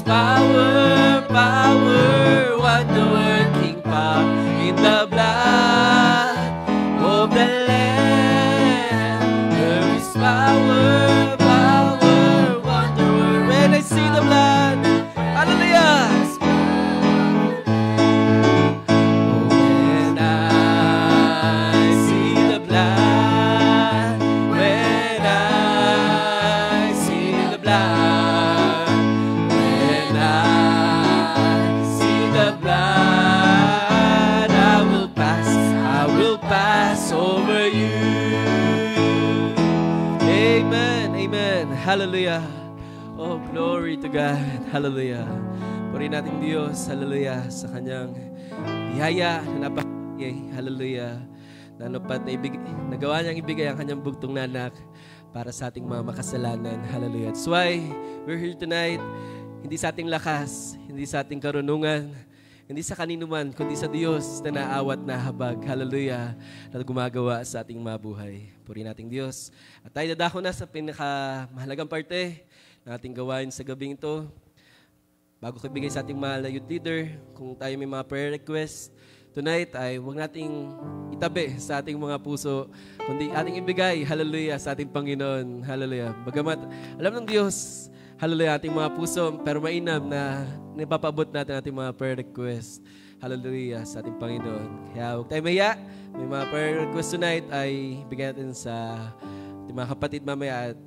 power, power, wonder-working power in the blood of the Lamb. There is power, power, wonder-working. When I see the blood, hallelujah. When I see the blood, when I see the blood, when I see the blood, I will pass over you. Amen, amen, hallelujah. Oh, glory to God, hallelujah. Purihin natin Diyos, hallelujah, sa kanyang biyaya na napakagay, hallelujah. Nagawa niyang ibigay ang kanyang bugtong na anak para sa ating mga makasalanan, hallelujah. That's why we're here tonight. Hindi sa ating lakas, hindi sa ating karunungan, hindi sa kanino man, kundi sa Diyos na naawat na habag, hallelujah, na gumagawa sa ating mabuhay. Purihin natin Diyos. At tayo dadako na sa pinakamahalagang parte na ating gawain sa gabing ito. Bago ko ibigay sa ating mahal na youth leader, kung tayo may mga prayer request tonight, ay huwag nating itabi sa ating mga puso, kundi ating ibigay, hallelujah, sa ating Panginoon, hallelujah. Bagamat alam ng Diyos, hallelujah, ating mga puso, pero mainam na napapabot natin ating mga prayer request, hallelujah, sa ating Panginoon. Kaya huwag tayo mahiya, may mga prayer request tonight ay bigyan natin sa ating mga kapatid mamaya at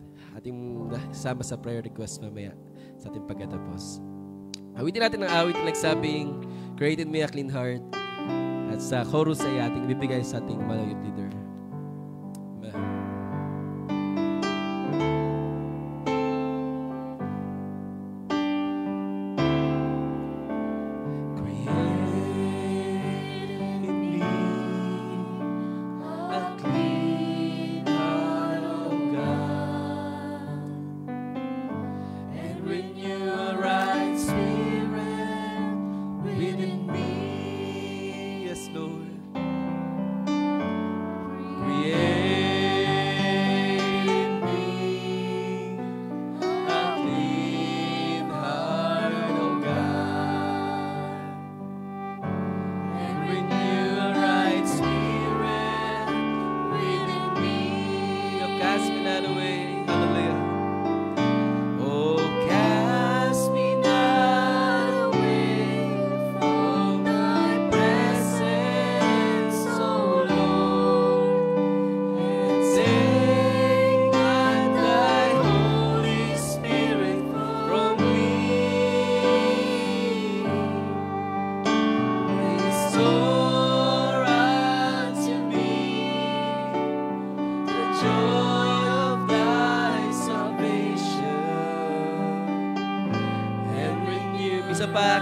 ating sama sa prayer request mamaya sa ating pagkatapos. Awitin natin ang awit na nagsabing, "Create in me a clean heart." At sa chorus ay ating bibigay sa ating mahal na youth leader.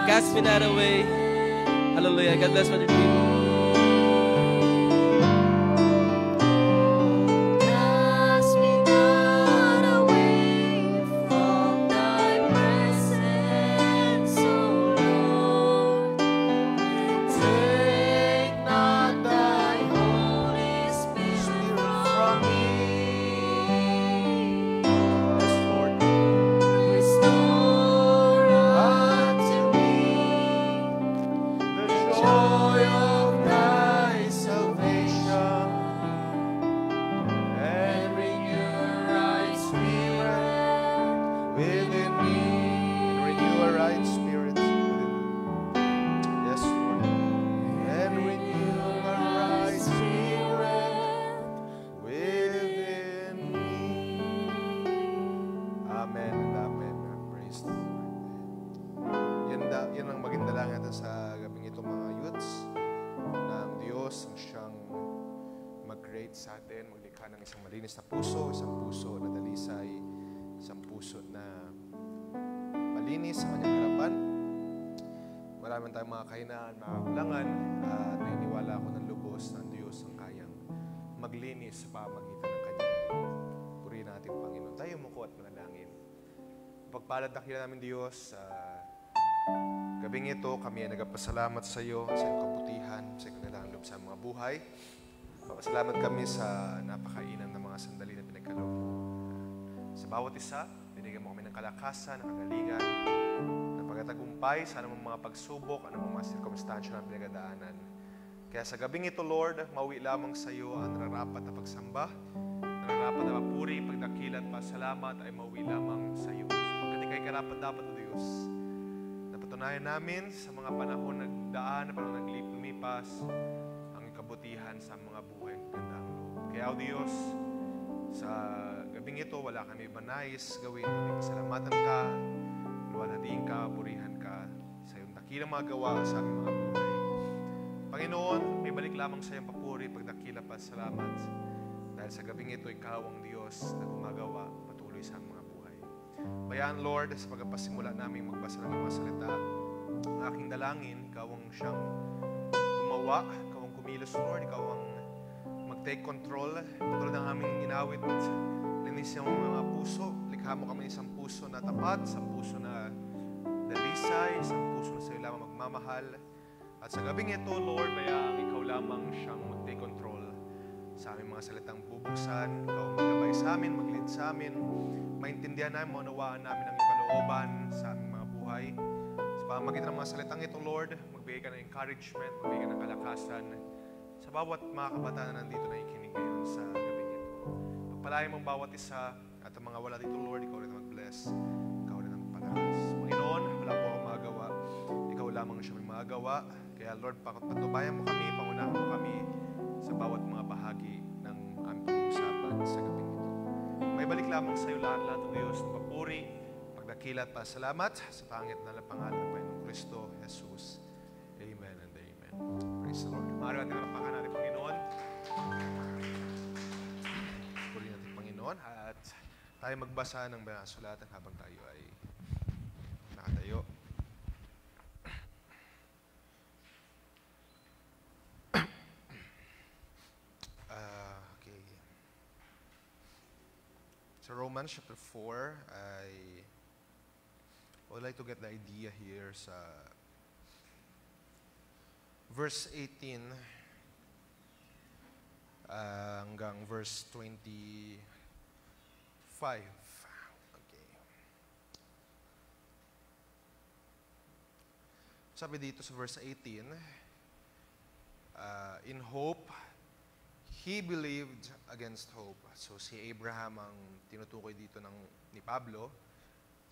Cast me not away. Hallelujah. God bless Brother Dream. Sa atin, maglikha ng isang malinis na puso, isang puso na dalisay, isang puso na malinis sa kanyang harapan. Marami tayong mga kahinaan, mga kulangan, at naniniwala ako ng lubos ng Diyos ang kayang maglinis sa pamagitan ng kanyang dugo. Purihin natin, Panginoon. Tayo muko at manalangin. Pagpalad na kila namin Diyos, gabing ito, kami ay nagpasalamat sa iyo, sa iyong kabutihan, sa iyong kanilang loob sa mga buhay. Salamat kami sa napakainam ng mga sandali na pinagkaloob mo. Sa bawat isa, binigyan mo kami ng kalakasan, ng kagalingan, ng pagkatagumpay sa anumang mga pagsubok, anumang mga sirkumstansya na pinagdaanan. Kaya sa gabing ito, Lord, mauwi lamang sa iyo ang nararapat na pagsamba, nararapat na papuri, pagdakilat, pasalamat ay mauwi lamang sa iyo. Sapagkat ikay karapat-dapat o Diyos. Napatunayan namin sa mga panahon nagdaan, panahon lumipas, ang kabutihan sa mga buhay ng gandang loob. Kaya o Diyos, sa gabing ito, wala kami iba nais gawin, kundi pasalamatan ka, luwalhatiin ka, purihan ka sa iyong dakilang mga gawa sa aming mga buhay. Panginoon, may balik lamang sa iyong papuri, pagdakila pa, salamat. Dahil sa gabing ito, ikaw ang Diyos na gumagawa patuloy sa aming mga buhay. Bayaan, Lord, sa pagpapasimula namin magbasa ng mga salita, ang aking dalangin, ikaw ang siyang gumawa, ikaw ang kumilos, Lord, ikaw ang mag-take control. Patulad ng aming inawit, linis yung mga puso, likha mo kami isang puso na tapat, isang puso na dalisay, isang puso na sa iyo lamang magmamahal. At sa gabing ito, Lord, bayang ikaw lamang siyang mag-take control sa aming mga salitang bubuksan. Ikaw maggabay sa amin, mag-lead sa amin, maintindihan namin, maunawaan namin ang kalooban sa aming mga buhay. Sa pamamagitan ng mga salitang ito, Lord, magbigay ka ng encouragement, magbigay ka ng kalakasan sa bawat mga kabataan na nandito na ikinig ngayon sa gabing ito. Pagpalain mong bawat isa at ang mga wala dito, Lord, ikaw rin ang mag-bless, ikaw rin ang magpalakas. Panginoon, wala po akong magagawa, ikaw lamang siya may magagawa. Kaya Lord, patubayan mo kami, pangunahan mo kami sa bawat mga bahagi ng aming pag-uusapan sa gabing ito. May balik lamang sa iyo lahat ng Diyos, papuri, pagdakila at pasalamat sa pangit na pangalan ng Panginoong Kristo, Jesus. Amen and amen. Praise the Lord. Maaari natin napakan natin, Panginoon. Puri natin, Panginoon. At tayo magbasa ng mga sulatan habang tayo ay nakatayo. So Romans chapter 4, I would like to get the idea here sa verse 18 hanggang verse 25. Okay. Sabi dito sa verse 18, in hope, he believed against hope. So si Abraham ang tinutukoy dito ni Pablo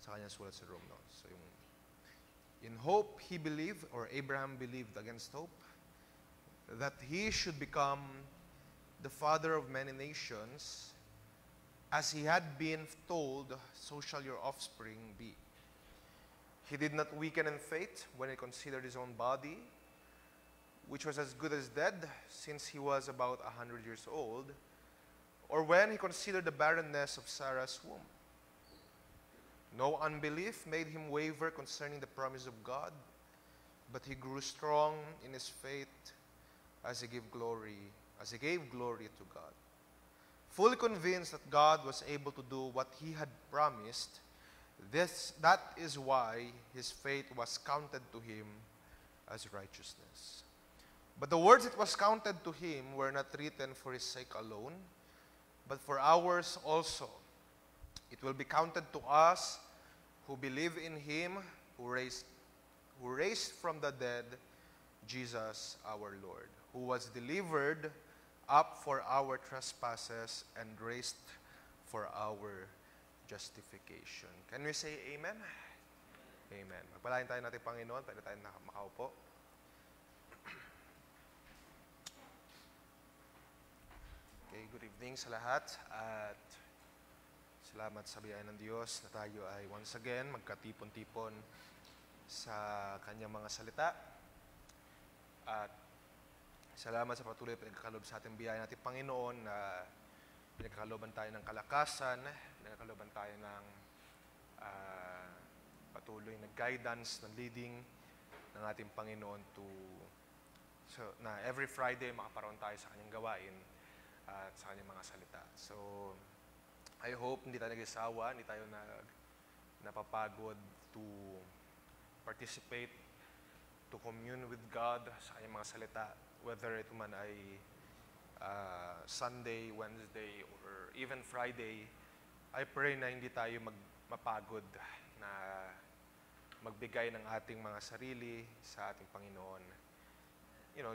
sa kanyang sulat sa Rome. No? So yung in hope he believed, or Abraham believed against hope, that he should become the father of many nations, as he had been told, so shall your offspring be. He did not weaken in faith when he considered his own body, which was as good as dead, since he was about 100 years old, or when he considered the barrenness of Sarah's womb. No unbelief made him waver concerning the promise of God, but he grew strong in his faith as he gave glory to God. Fully convinced that God was able to do what he had promised, that is why his faith was counted to him as righteousness. But the words it was counted to him were not written for his sake alone, but for ours also. It will be counted to us who believe in him who raised from the dead Jesus our Lord, who was delivered up for our trespasses and raised for our justification. Can we say amen? Amen. Magpalain tayo natin, Panginoon. Pwede tayo makaupo. Okay, good evening sa lahat. At salamat sa biyaya ng Diyos na tayo ay once again magkatipon-tipon sa kanyang mga salita. At salamat sa patuloy na pinagkakalob sa ating biyaya natin, Panginoon, na pinagkakaloban tayo ng kalakasan, pinagkakaloban tayo ng patuloy na guidance, na leading ng ating Panginoon na every Friday makaparoon tayo sa kanyang gawain at sa kanyang mga salita. So, I hope hindi tayo nag-isawa, hindi tayo napapagod to participate, to commune with God sa kanyang mga salita, whether ito man ay Sunday, Wednesday, or even Friday. I pray na hindi tayo mapagod na magbigay ng ating mga sarili sa ating Panginoon.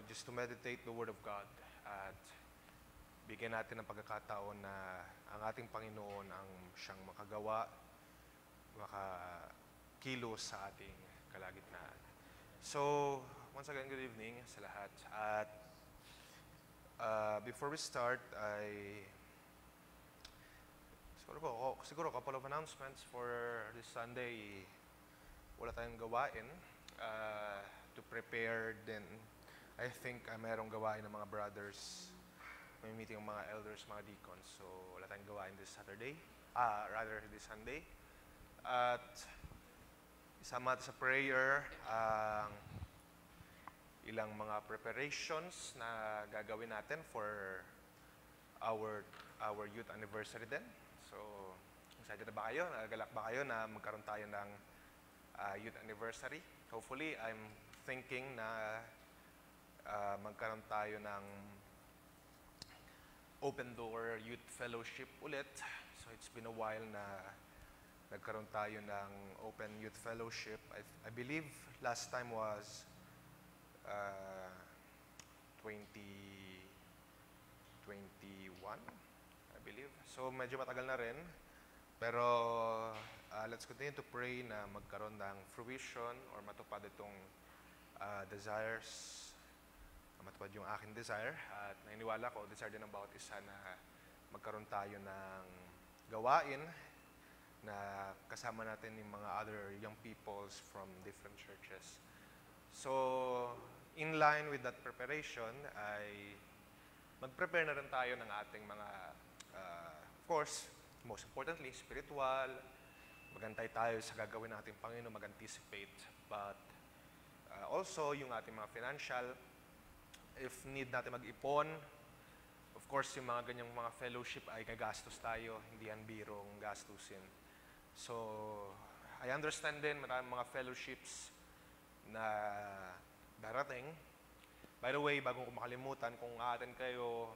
Just to meditate the Word of God at bigyan natin ng pagkakataon na ang ating Panginoon ang siyang makagawa, makakilos sa ating kalagitnaan. So, once again, good evening sa lahat. At before we start, siguro couple of announcements for this Sunday. Wala tayong gawain. To prepare din, I think mayroong gawain ng mga brothers. May meeting ng mga elders, mga deacons. So, wala tayong gawain this Saturday. This Sunday. At isama sa prayer ang ilang mga preparations na gagawin natin for our youth anniversary din. So, excited na ba kayo? Nagagalak ba kayo na magkaroon tayo ng youth anniversary? Hopefully, I'm thinking na magkaroon tayo ng Open Door Youth Fellowship ulit. So, it's been a while na nagkaroon tayo ng Open Youth Fellowship. I believe last time was 2021, I believe. So, medyo matagal na rin. Pero, let's continue to pray na magkaroon ng fruition or matupad itong desires. Matupad yung aking desire. At naniniwala ko, desire din ng bawat isa na magkaroon tayo ng gawain na kasama natin yung mga other young peoples from different churches. So, in line with that preparation, ay mag-prepare na rin tayo ng ating mga, of course, most importantly, spiritual. Magantay tayo sa gagawin nating Panginoon, mag-anticipate. But also, yung ating mga financial, if need natin mag-ipon, of course, yung mga ganyang mga fellowship ay gagastos tayo, hindi yan birong gastusin. So, I understand din, maraming mga fellowships na darating. By the way, bago ko makalimutan, kung aaten kayo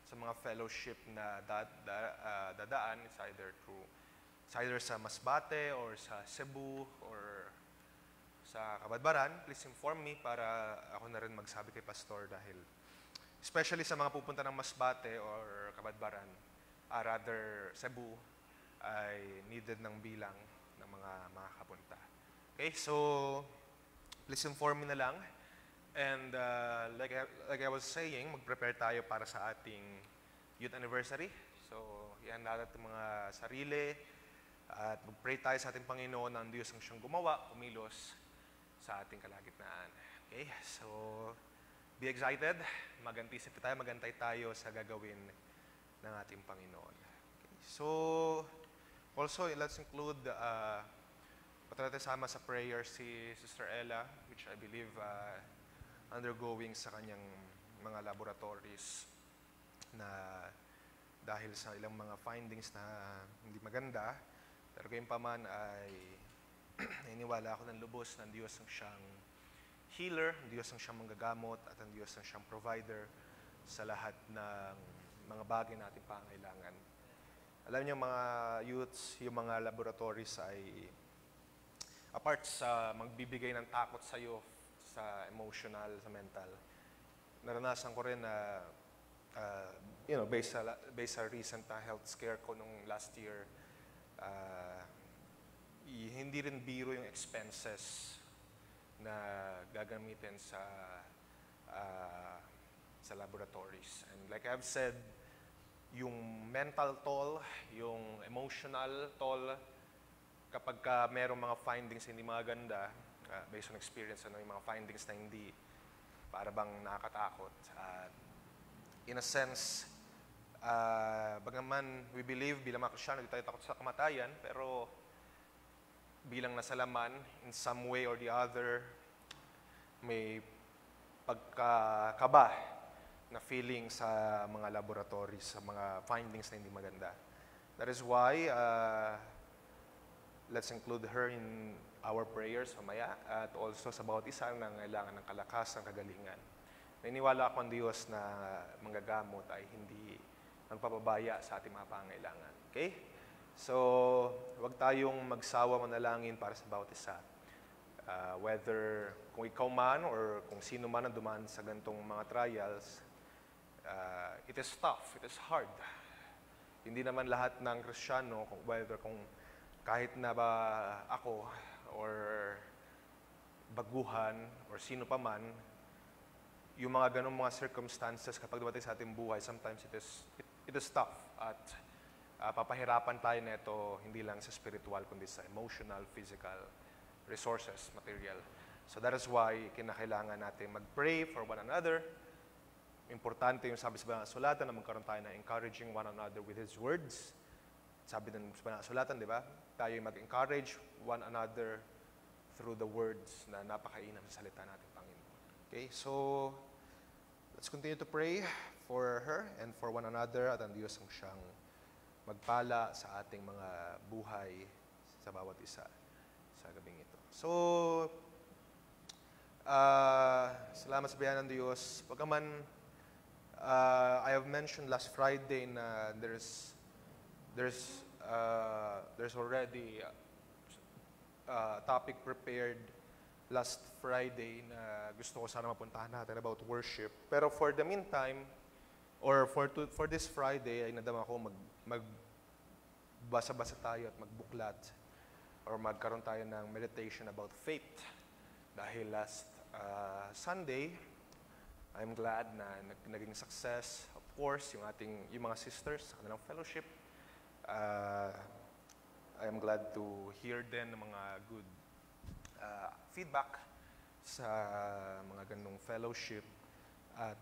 sa mga fellowship na dadaan, it's either sa Masbate or sa Cebu or sa Kabadbaran, please inform me para ako na rin magsabi kay Pastor dahil especially sa mga pupunta ng Masbate or Kabadbaran, rather Cebu, ay needed ng bilang ng mga makakapunta. Okay, so please inform me na lang. And like I was saying, mag-prepare tayo para sa ating youth anniversary. So, yan lahat ng mga sarili at mag-pray tayo sa ating Panginoon na ang Diyos ang siyang gumawa, kumilos sa ating kalagitnaan. Okay? So, be excited. Mag-anticipate tayo, magantay tayo sa gagawin ng ating Panginoon. Okay? So, also, let's include natin sama sa prayer si Sister Ella, which I believe undergoing sa kanyang mga laboratories na dahil sa ilang mga findings na hindi maganda, pero gayon pa man ay naniniwala ako ng lubos na ang Diyos ang siyang healer, ang Diyos ang siyang manggagamot, at ang Diyos ang siyang provider sa lahat ng mga bagay na ating pangailangan. Alam niyo mga youths, yung mga laboratories ay apart sa magbibigay ng takot sa iyo, sa emotional, sa mental, naranasan ko rin na, based sa recent health scare ko nung last year, hindi rin biro yung expenses na gagamitin sa laboratories. And like I've said, yung mental toll, yung emotional toll, kapag merong mga findings na hindi maganda, based on experience, yung mga findings na hindi para bang nakakatakot. In a sense, bagaman we believe, bilang mga Kristyano, hindi tayo takot sa kamatayan, pero bilang nasa laman, in some way or the other, may pagkakaba na feeling sa mga laboratories, sa mga findings na hindi maganda. That is why, let's include her in our prayers mamaya, at also sa bawat isa na nangailangan ng kalakasan, kagalingan. Naniniwala ako ang Diyos na manggagamot ay hindi magpapabaya sa ating mga pangailangan. Okay? So, huwag tayong magsawa manalangin para sa bawat isa. Whether kung ikaw man or kung sino man ang dumaan sa ganitong mga trials, it is tough, it is hard. Hindi naman lahat ng Kristiyano, whether kung kahit na ba ako or baguhan or sino pa man, yung mga ganong mga circumstances kapag dumating sa ating buhay, sometimes it is tough. At papahirapan tayo nito hindi lang sa spiritual, kundi sa emotional, physical, resources, material. So that is why kinakailangan natin mag-pray for one another. Importante yung sabi sa Banal na Sulatan na magkaroon tayo na encouraging one another with His words. Sabi din sa Banal na Sulatan, di ba? Tayo mag-encourage one another through the words na napakainam sa salita natin, Panginoon. Okay, so let's continue to pray for her and for one another at ang Diyos ang siyang magpala sa ating mga buhay sa bawat isa sa gabing ito. So, salamat sa biyaya ng Diyos. Pagkaman, I have mentioned last Friday na there's already a topic prepared last Friday na gusto ko sana mapuntahan natin about worship. Pero for the meantime, or for this Friday, ay nadama ko magbasa-basa tayo at magbuklat or magkaroon tayo ng meditation about faith. Dahil last Sunday, I'm glad na naging success, of course, yung mga sisters sa kanilang fellowship. I am glad to hear din ng mga good feedback sa mga ganung fellowship. At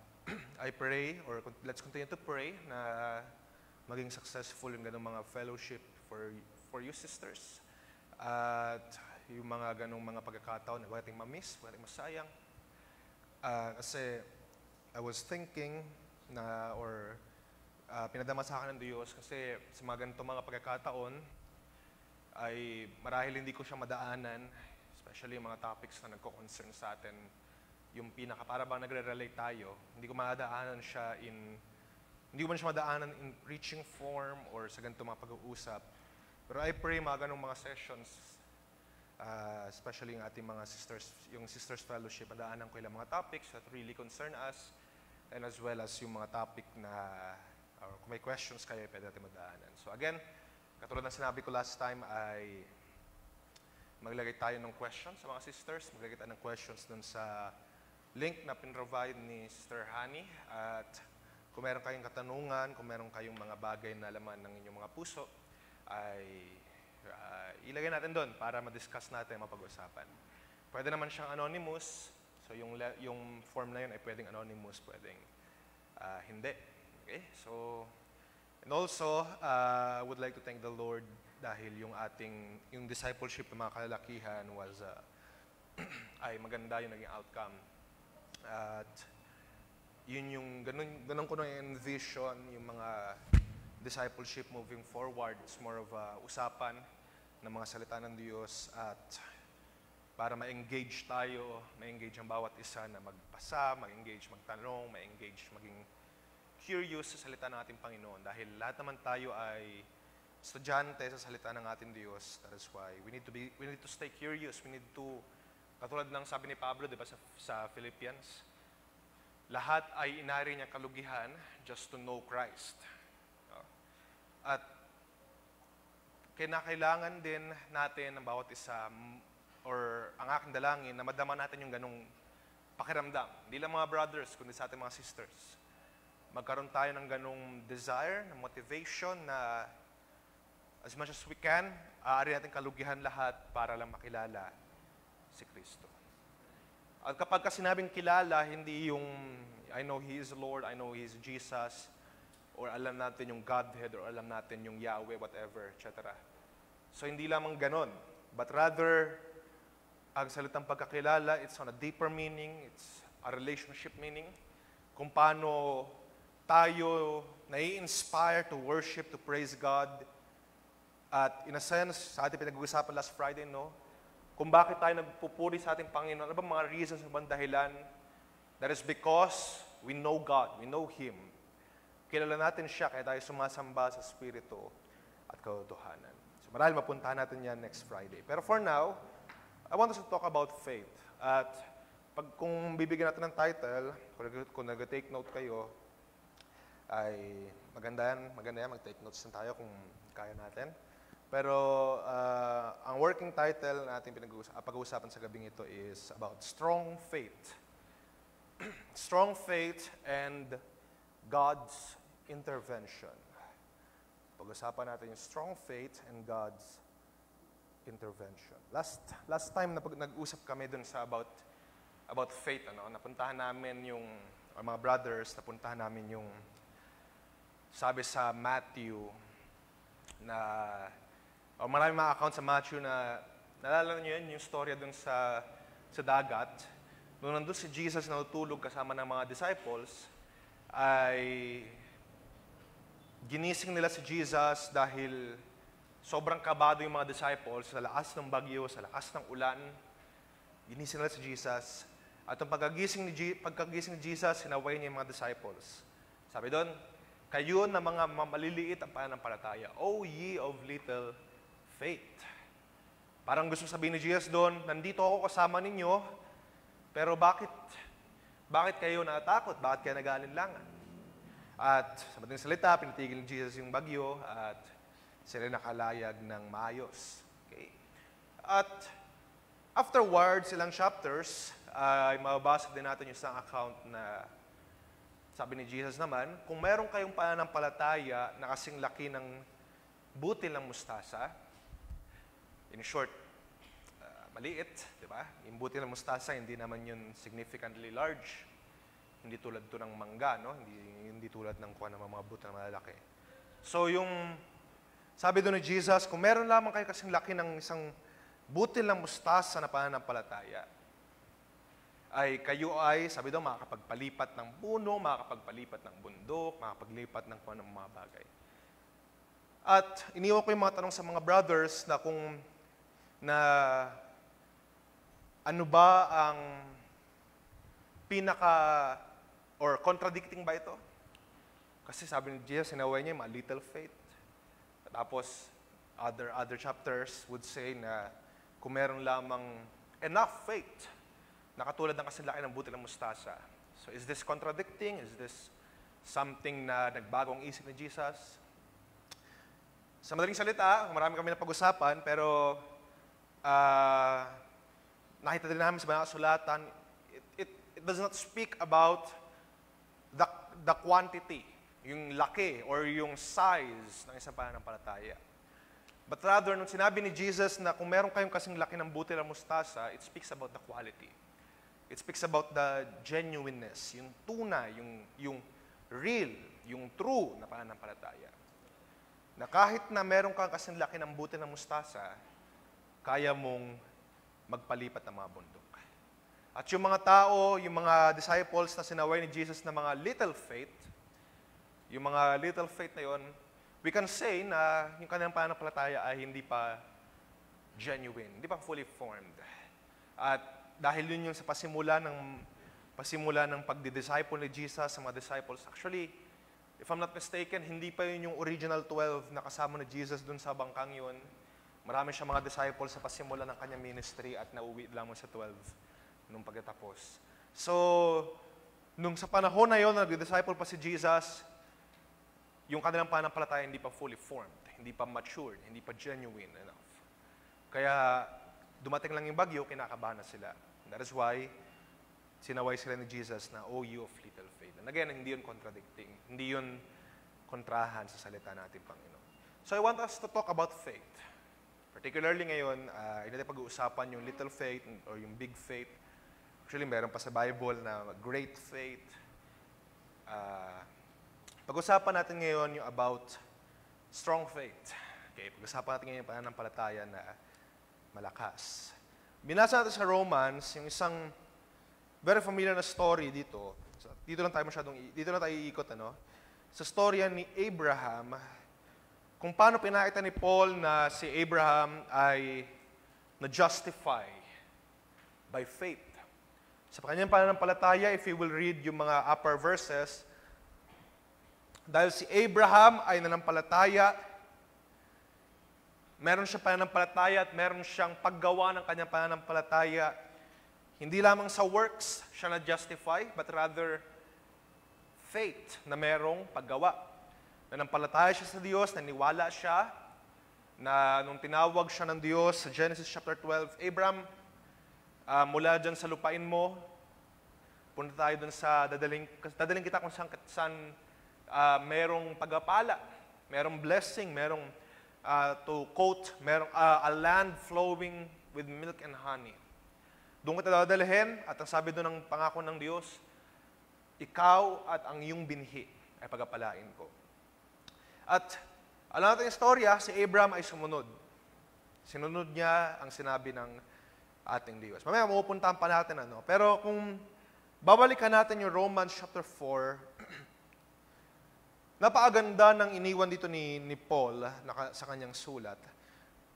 I pray, or let's continue to pray na maging successful yung ganung mga fellowship for you sisters. At yung mga ganung mga pagkakataon na huwag nating ma-miss, huwag nating masayang. Kasi I was thinking na, or pinadama sa akin ng Diyos kasi sa mga ganitong mga pagkakataon ay marahil hindi ko siya madaanan, especially yung mga topics na nagko-concern sa atin, yung para bang nagre-relate tayo, hindi ko madaanan siya hindi ko man siya madaanan in preaching form or sa ganitong mga pag-uusap. Pero I pray mga ganong mga sessions, especially yung ating mga sisters, yung sisters fellowship, madaanan ko ilang mga topics that really concern us, and as well as yung mga topic na, or kung may questions kayo, pwede natin madaanan. So again, katulad ng sinabi ko last time ay maglagay tayo ng questions sa mga sisters, maglagay tayo ng questions dun sa link na pinrovide ni Sister Hani. At kung meron kayong katanungan, kung meron kayong mga bagay na laman ng inyong mga puso, ay ilagay natin doon para ma-discuss natin, mapag-usapan. Pwede naman siyang anonymous. So yung form na yun ay pwedeng anonymous, pwedeng hindi. Okay? So, and also, I would like to thank the Lord dahil yung discipleship ng mga kalalakihan was, ay maganda yung naging outcome. At yun yung, ganun ko na-envision yung mga discipleship moving forward. It's more of a usapan ng mga salita ng Diyos at para ma-engage tayo, ma-engage ang bawat isa na magpasa, ma-engage magtanong, ma-engage maging curious sa salita ng ating Panginoon. Dahil lahat naman tayo ay estudyante sa salita ng ating Diyos. That is why we need to stay curious. We need to, katulad ng sabi ni Pablo, di ba, sa Philippians, lahat ay inari niyang kalugihan just to know Christ. At kinakailangan din natin ng bawat isa, or ang aking dalangin, na madama natin yung ganong pakiramdam. Hindi lang mga brothers, kundi sa ating mga sisters. Magkaroon tayo ng ganong desire, ng motivation na as much as we can, aari natin kalugihan lahat para lang makilala si Kristo. At kapag sinabing kilala, hindi yung I know He is Lord, I know He is Jesus, or alam natin yung Godhead, or alam natin yung Yahweh, whatever, etc. So hindi lamang ganon, but rather, ang salitang pagkakilala, it's on a deeper meaning, it's a relationship meaning, kung paano tayo nai-inspire to worship, to praise God. At in a sense, sa ating pinag-uusapan last Friday, no, kung bakit tayo nagpupuri sa ating Panginoon, ano ba mga reasons, ano ba dahilan? That is because we know God, we know Him. Kilala natin siya, kaya tayo sumasamba sa Espiritu at katotohanan. So marahil mapuntahan natin yan next Friday. Pero for now, I want us to talk about faith. At kung bibigyan natin ng title, kung nag-take note kayo, ay maganda yan, mag-take notes din tayo kung kaya natin. Pero ang working title natin pag-uusapan sa gabing ito is about strong faith. Strong faith and God's intervention. Pag-usapan natin yung strong faith and God's intervention. Last time na nag-usap kami dun sa about faith, napuntahan namin yung mga brothers, napuntahan namin yung sabi sa Matthew na maraming mga account sa Matthew na naalala niyo yun, yung storya dun sa dagat. Nung nandun si Jesus na natulog kasama ng mga disciples, ay ginising nila si Jesus dahil sobrang kabado yung mga disciples sa lakas ng bagyo, sa lakas ng ulan. Ginising nila si Jesus. At ang pagkagising ni Jesus, sinaway niya yung mga disciples. Sabi doon, kayo na mga maliliit ang pananampalataya, O ye of little faith. Parang gusto sabihin ni Jesus doon, nandito ako kasama ninyo, pero bakit kayo natakot? Bakit kayo nag-aalinlangan? At sa madaling salita, pinitigil ni Jesus yung bagyo at sila nakalayag ng maayos. Okay. At afterwards, ilang chapters, ay mababasa din natin yung isang account na sabi ni Jesus naman, kung meron kayong pananampalataya na kasing laki ng butil ng mustasa, in short, maliit, di ba? Yung butil ng mustasa, hindi naman yun significantly large. Hindi tulad to ng mangga, no? Hindi tulad ng kuha ng mga butil na malalaki. So yung, sabi doon ni Jesus, kung meron lamang kayo kasing laki ng isang butil ng mustasa na pananampalataya, ay kayo ay, sabi doon, makakapagpalipat ng puno, makakapagpalipat ng bundok, makakapaglipat ng kung anong mga bagay. At iniwan ko yung mga tanong sa mga brothers na ano ba ang or contradicting ba ito? Kasi sabi ni Jesus, sinaway niya yung little faith. Tapos, other chapters would say na kung meron lamang enough faith, nakatulad ng kasilaki ng butil ng mustasa. So, is this contradicting? Is this something na nagbagong isip ni Jesus? Sa madaling salita, marami kami na pag-usapan, pero nakita din namin sa mga kasulatan, it does not speak about the quantity, yung laki or yung size ng isang pananampalataya. But rather, nung sinabi ni Jesus na kung meron kayong kasing laki ng butil ng mustasa, it speaks about the quality. It speaks about the genuineness, yung tunay, yung real, yung true na pananampalataya. Na kahit na meron kang kasing laki ng butil ng mustasa, kaya mong magpalipat ng mga bundok. At yung mga tao, yung mga disciples na sinaway ni Jesus na mga little faith, yung mga little faith na yon, we can say na yung kanilang pananampalataya ay hindi pa genuine, hindi pa fully formed. At dahil yun yung sa pasimula ng pagdi-disciple ni Jesus sa mga disciples. Actually, if I'm not mistaken, hindi pa yun yung original 12 na kasama ni Jesus dun sa bangkang yun. Marami siya mga disciples sa pasimula ng kanyang ministry at nauwi lamang sa 12 nung pagkatapos. So, nung sa panahon na yun, nag-disciple pa si Jesus, yung kanilang pananampalataya hindi pa fully formed, hindi pa matured, hindi pa genuine enough. Kaya, dumating lang yung bagyo, kinakabahan na sila. That is why, sinaway sila ni Jesus na, O you of little faith. And again, hindi yun contradicting. Hindi yun kontrahan sa salita natin, Panginoon. So I want us to talk about faith. Particularly ngayon, hindi natin pag-uusapan yung little faith or yung big faith. Actually, meron pa sa Bible na great faith. Pag-usapan natin ngayon yung about strong faith. Okay, pag-usapan natin ngayon yung pananampalataya na malakas. Binasa natin sa Romans, yung isang very familiar na story dito. So, dito lang tayo iikot, sa storya ni Abraham, kung paano pinakita ni Paul na si Abraham ay na-justify by faith. Sa kanyang pananampalataya, if you will read yung mga upper verses, dahil si Abraham ay nanampalataya meron siyang pananampalataya at meron siyang paggawa ng kanyang pananampalataya. Hindi lamang sa works siya na-justify, but rather faith na merong paggawa. Nanampalataya siya sa Diyos, naniwala siya na nung tinawag siya ng Diyos sa Genesis chapter 12, Abraham, mula dyan sa lupain mo, punta tayo dun sa dadaling kita kung saan merong pagpapala, merong blessing, merong to quote, merong a land flowing with milk and honey. Doon kita dadalhin at ang sabi doon ng pangako ng Diyos, ikaw at ang iyong binhi ay pagpapalain ko. At alam natin yung istorya, si Abraham ay sumunod. Sinunod niya ang sinabi ng ating Diyos. Mamaya mapupuntahan pa natin Pero kung babalikan natin yung Romans chapter 4, napakaganda ng iniwan dito ni Paul sa kanyang sulat.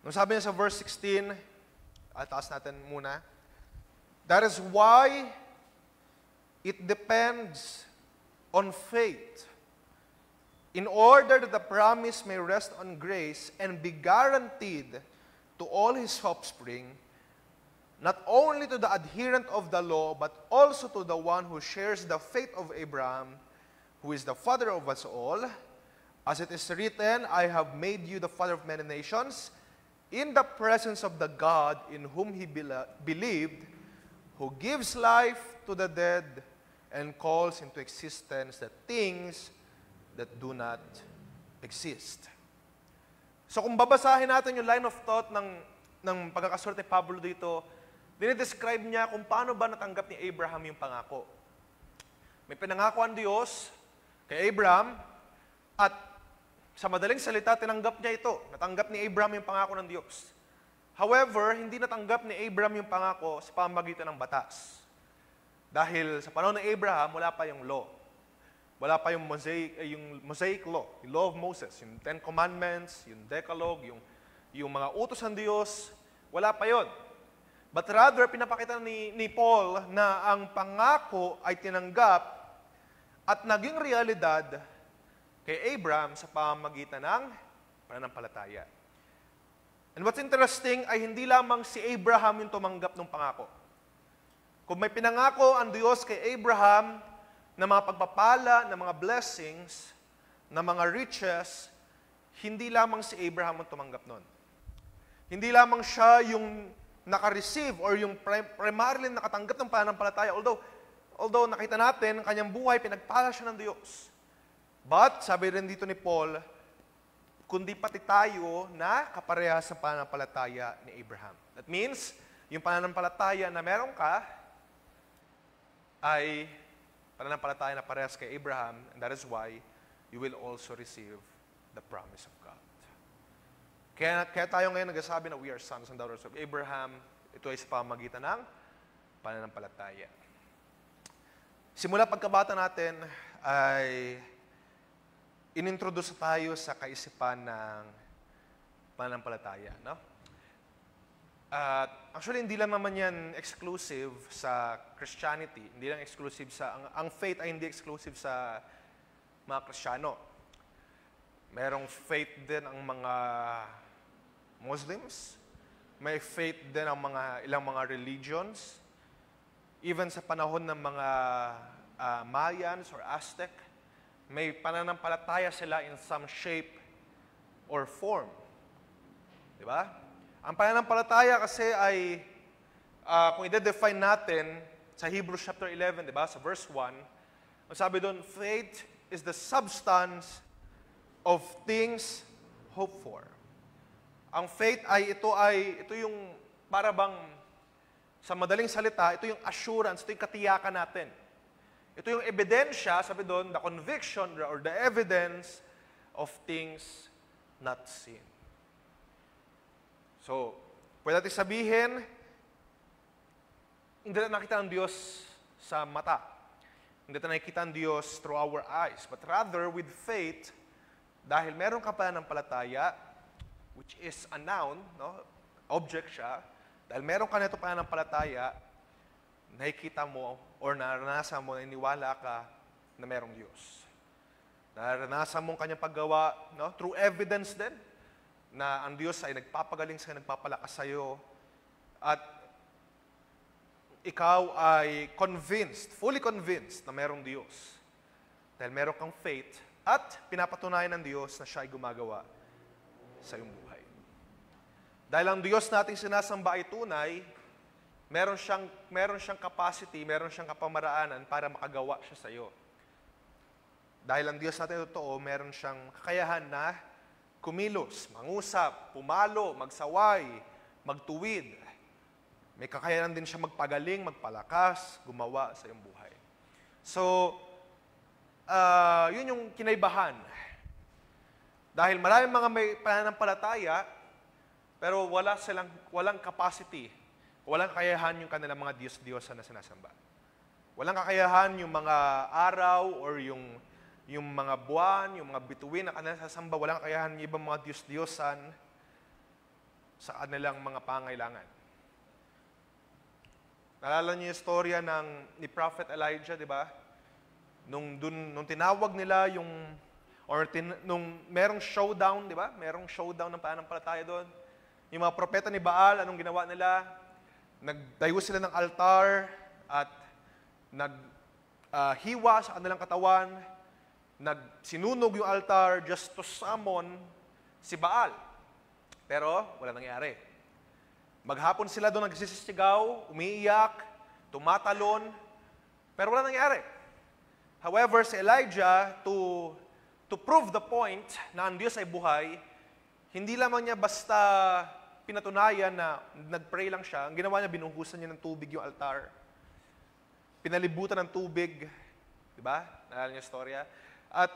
Nung sabi niya sa verse 16, taas natin muna, that is why it depends on faith, in order that the promise may rest on grace and be guaranteed to all his offspring, not only to the adherent of the law, but also to the one who shares the faith of Abraham, who is the father of us all. As it is written, I have made you the father of many nations, in the presence of the God in whom he believed, who gives life to the dead and calls into existence the things that do not exist. So kung babasahin natin yung line of thought ng pagkakasulat ni Pablo dito, dinidescribe niya kung paano ba natanggap ni Abraham yung pangako. May pinangako ang Diyos kay Abraham at sa madaling salita, tinanggap niya ito. Natanggap ni Abraham yung pangako ng Diyos. However, hindi natanggap ni Abraham yung pangako sa pamamagitan ng batas. Dahil sa panahon ng Abraham, wala pa yung law. Wala pa yung Mosaic law, yung law of Moses, yung Ten Commandments, yung Decalogue, yung mga utos ng Diyos, wala pa yon. But rather, pinapakita ni Paul na ang pangako ay tinanggap at naging realidad kay Abraham sa pamamagitan ng pananampalataya. And what's interesting ay hindi lamang si Abraham yung tumanggap ng pangako. Kung may pinangako ang Diyos kay Abraham na mga pagpapala, na mga blessings, na mga riches, hindi lamang si Abraham ang tumanggap nun. Hindi lamang siya yung naka-receive or yung primarily nakatanggap ng pananampalataya. Although nakita natin, ang kanyang buhay, pinagpala siya ng Diyos. But, sabi rin dito ni Paul, kundi pati tayo na kaparehas sa pananampalataya ni Abraham. That means, yung pananampalataya na meron ka ay pananampalataya na parehas kay Abraham, and that is why you will also receive the promise of God. Kaya tayo ngayon nagsasabi na we are sons and daughters of Abraham. Ito ay sa pamamagitan ng pananampalataya. Simula pagkabata natin ay inintroduce tayo sa kaisipan ng pananampalataya. No? Actually, hindi lang naman yan exclusive sa Christianity. Hindi lang exclusive ang faith ay hindi exclusive sa mga Kristiyano. Merong faith din ang mga Muslims. May faith din ang ilang mga religions. Even sa panahon ng mga Mayans or Aztec, may pananampalataya sila in some shape or form. Di ba? Ang pananampalataya kasi ay, kung i-define natin sa Hebrews chapter 11, di ba, sa verse 1, ang sabi doon, faith is the substance of things hoped for. Ang faith ay ito yung para bang sa madaling salita, ito yung assurance, ito yung katiyakan natin. Ito yung ebidensya, sabi doon, the conviction or the evidence of things not seen. So, pwede natin sabihin, hindi natin nakita ang Diyos sa mata. Hindi natin nakikita ang Diyos through our eyes. But rather, with faith, dahil meron ka pa ng palataya, which is a noun, no? Object siya, dahil meron ka nito pa ng palataya, nakikita mo or naranasan mo, naniniwala ka na merong Diyos. Naranasan mo ang kanyang paggawa, no? Through evidence din, na ang Diyos ay nagpapagaling sa'yo, nagpapalakas sa'yo, at ikaw ay convinced, fully convinced na merong Diyos. Dahil meron kang faith at pinapatunayan ng Diyos na siya ay gumagawa sa iyong buhay. Dahil ang Diyos nating sinasamba ay tunay, meron siyang capacity, meron siyang kapamaraanan para makagawa siya sa iyo. Dahil ang Diyos natin totoo, meron siyang kakayahan na kumilos, mangusap, pumalo, magsaway, magtuwid. May kakayahan din siya magpagaling, magpalakas, gumawa sa iyong buhay. So, yun yung kinaibahan. Dahil maraming mga may pananampalataya, pero walang capacity, walang kakayahan yung kanilang mga Diyos-Diyosan na sinasamba. Walang kakayahan yung mga araw or yung mga buwan, yung mga bituin na kanilang sasamba, walang kakayahan yung ibang mga Diyos-Diyosan sa kanilang mga pangailangan. Naalala niyo yung storya ni Prophet Elijah, di ba? Nung tinawag nila nung merong showdown, di ba? Merong showdown ng pananampalataya doon. Yung mga propeta ni Baal, anong ginawa nila? Nagtayo sila ng altar at naghiwa sa kanilang katawan, sinunog yung altar just to summon si Baal. Pero wala nangyari. Maghapon sila doon nagsisisigaw, umiiyak, tumatalon, pero wala nangyari. However, si Elijah, to prove the point na ang Diyos ay buhay, hindi lamang niya basta pinatunayan na nag-pray lang siya. Ang ginawa niya, binuhusan niya ng tubig yung altar. Pinalibutan ng tubig. Diba? Naalala niyo yung storya? At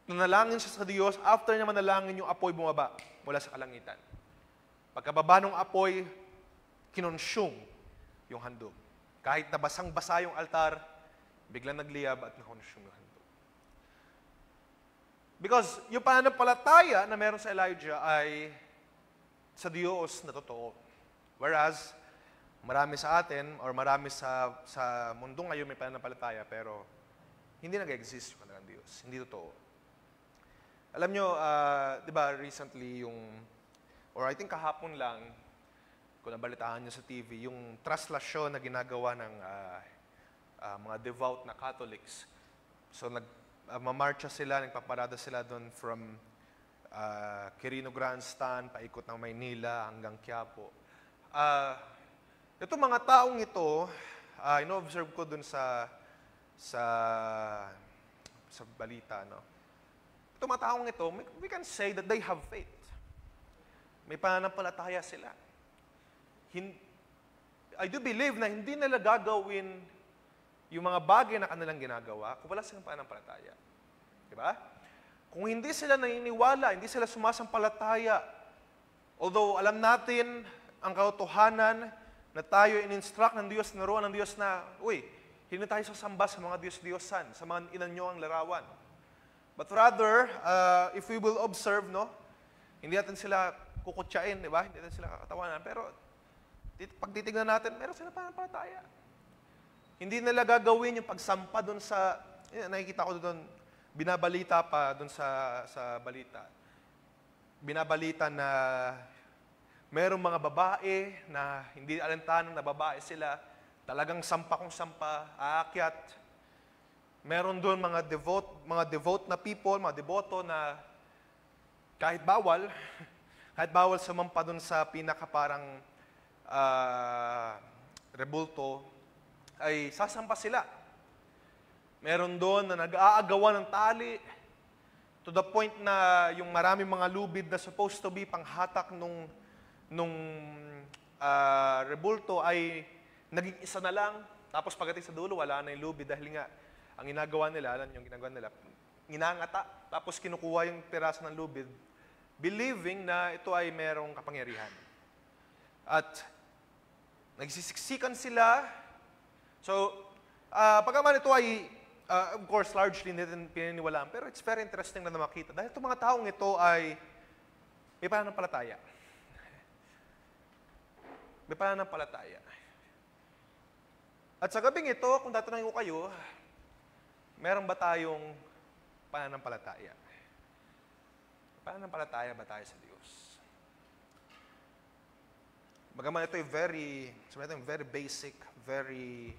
nanalangin siya sa Diyos. After niya manalangin, yung apoy bumaba mula sa kalangitan. Pagkababa ng apoy, kinonsume yung handog. Kahit na basang-basa yung altar, biglang nagliyab at nakonsume yung handog. Because yung pananampalataya na meron sa Elijah ay sa Diyos na totoo. Whereas, marami sa atin, or marami sa mundo ngayon may pananampalataya, pero hindi nag-exist yung kanilang Diyos. Hindi totoo. Alam nyo, di ba, recently or I think kahapon lang, kung nabalitaan nyo sa TV, yung traslasyon na ginagawa ng mga devout na Catholics. So, mamarcha sila, nagpaparada sila doon from Quirino Grandstand, paikot ng Maynila hanggang Quiapo. Itong mga taong ito, ino-observe ko dun sa balita, no? Itong mga taong ito, we can say that they have faith. May pananampalataya sila. I do believe na hindi nila gagawin yung mga bagay na kanilang ginagawa kung wala silang pananampalataya. Diba? Kung hindi sila naniniwala, hindi sila sumasampalataya, although alam natin ang katotohanan na tayo in-instruct ng Diyos, naroon ng Diyos na, hindi tayo sasamba sa mga Diyos-Diyosan, sa mga inanyo ang larawan. But rather, if we will observe, no, hindi natin sila kukutsain, di ba? Hindi natin sila kakatawanan. Pero, pag titignan natin, meron sila pananampalataya. Hindi nila gagawin yung pagsampa doon sa, nakikita ko doon, binabalita pa doon sa balita. Binabalita na merong mga babae na hindi alantanan na babae sila, talagang sampa kung sampa, aakyat. Meron doon mga devote na people, mga deboto na kahit bawal sumampa doon sa pinakaparang rebulto, ay sasampa sila. Meron doon na nag-aagawan ng tali to the point na yung maraming mga lubid na supposed to be panghatak nung rebulto ay naging isa na lang. Tapos pagdating sa dulo, wala na yung lubid dahil nga ang ginagawa nila, ginangata, tapos kinukuha yung piraso ng lubid, believing na ito ay merong kapangyarihan. At nagsisiksikan sila. So, pagkaman ito ay of course, largely hindi natin pininiwalaan. Pero it's very interesting na makita. Dahil itong mga taong ito ay may pananampalataya. May pananampalataya. At sa gabing ito, kung tatanungin ko kayo, meron ba tayong pananampalataya? Pananampalataya ba tayo sa Diyos? Bagaman ito ay very basic, very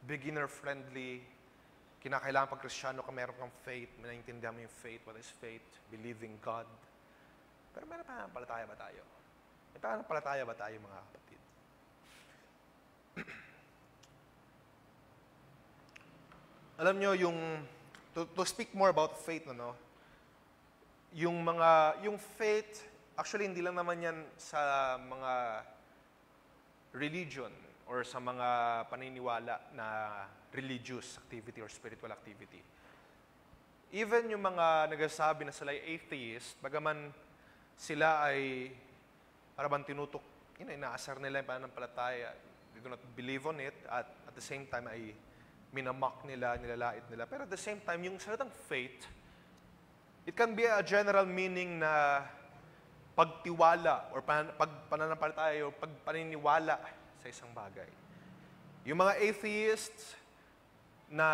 beginner-friendly. Kinakailangan pag Kristiyano ka, meron kang faith, may naiintindihan mo yung faith. What is faith? Believing God. Pero may pananampalataya ba tayo? May pananampalataya ba tayo, mga kapatid? Alam nyo, to speak more about faith, yung faith, actually, hindi lang naman yan sa mga religion or sa mga paniniwala na religious activity or spiritual activity. Even yung mga nagsasabi na sila ay atheist, bagaman sila ay parang inaasar nila yung pananampalataya, they do not believe on it, at the same time ay minamock nila, nilalait nila. Pero at the same time, yung salitang faith, it can be a general meaning na pagtiwala or pananampalataya o pagpaniniwala sa isang bagay. Yung mga atheists na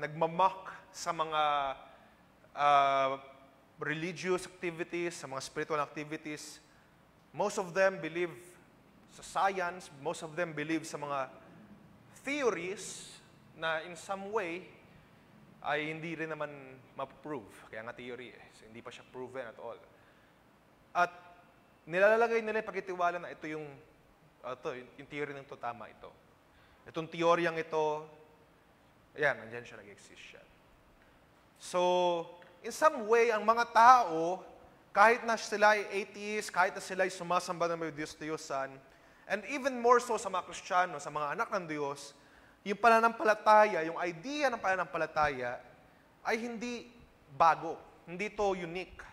nagmamock sa mga religious activities, sa mga spiritual activities, most of them believe sa science, most of them believe sa mga theories na in some way ay hindi rin naman ma-prove. Kaya nga theory So, hindi pa siya proven at all. At nilalagay nila yung pagkitiwala na ito yung theory ng ito, tama ito. Itong teoryang ito, ayan, nandiyan siya, nag-exist siya. So, in some way, ang mga tao, kahit na sila ay atheist, kahit na sila ay sumasamba ng mga Diyos-Diyosan, and even more so sa mga Kristiyano, sa mga anak ng Diyos, yung pananampalataya, yung idea ng pananampalataya, ay hindi bago. Hindi to unique.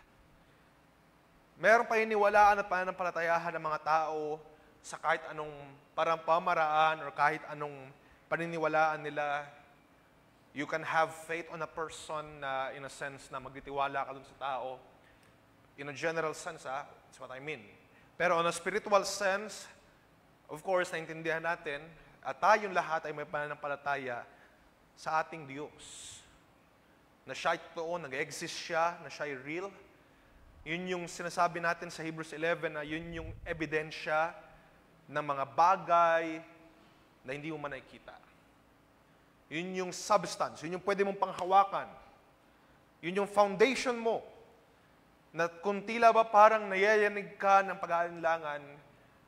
Merong paniniwalaan at pananampalatayahan ng mga tao sa kahit anong parang pamaraan or kahit anong paniniwalaan nila. You can have faith on a person na in a sense na magtitiwala ka dun sa tao. In a general sense, that's what I mean. Pero on a spiritual sense, of course, naintindihan natin at tayong lahat ay may pananampalataya sa ating Diyos. Na siya ay totoo, nag-exist siya, na siya ay real. Yun yung sinasabi natin sa Hebrews 11 na yun yung ebidensya ng mga bagay na hindi mo man nakikita. Yun yung substance, yun yung pwede mong panghawakan. Yun yung foundation mo. Na kung tila ba parang nayayanig ka ng pag-aalinlangan,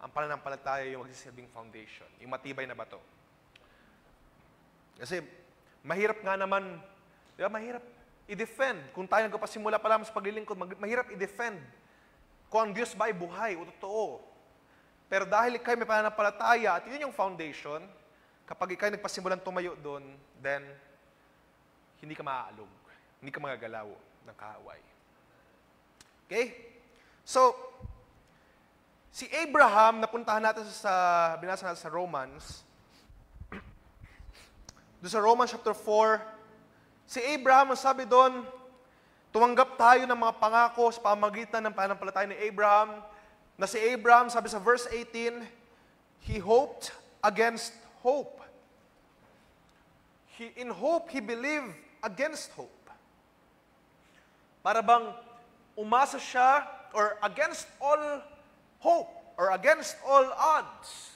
ang pananampalataya yung magsisilbing foundation, yung matibay na bato. Kasi mahirap nga naman, di ba, mahirap i-defend. Kung tayo nagpasimula pa lang sa paglilingkod, mahirap i-defend kung ang Diyos ba ay buhay o totoo. Pero dahil ikaw may pananampalataya at yun yung foundation, kapag ikaw nagpasimulan tumayo doon, then hindi ka maaalog. Hindi ka magagalaw ng kaaway. Okay? So, si Abraham, napuntahan natin binasa natin sa Romans. Doon sa Romans chapter 4, si Abraham, ang sabi doon, tumanggap tayo ng mga pangako sa pamagitan ng pananampalataya ni Abraham, na si Abraham, sabi sa verse 18, he hoped against hope. In hope, he believed against hope. Para bang umasa siya, or against all hope, or against all odds.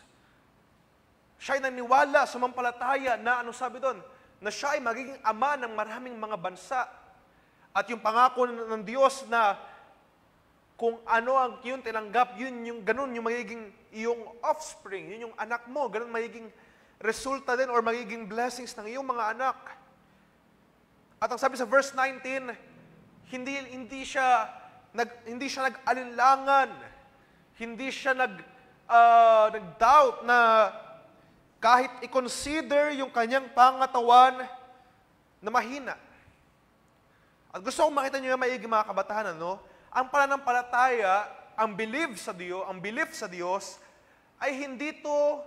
Siya'y naniwala, sumampalataya na, ano sabi doon? Na siya ay magiging ama ng maraming mga bansa. At yung pangako ng Diyos na kung ano ang yun tinanggap, yun yung ganun, yung magiging iyong offspring, yun yung anak mo, ganun magiging resulta din or magiging blessings ng iyong mga anak. At ang sabi sa verse 19, hindi siya nag-alinlangan, hindi siya nag-doubt na kahit i-consider yung kanyang pangatawan na mahina. At gusto kong makita nyo yung maigi mga kabataan, ang pananampalataya, ang belief sa Diyos, ay hindi to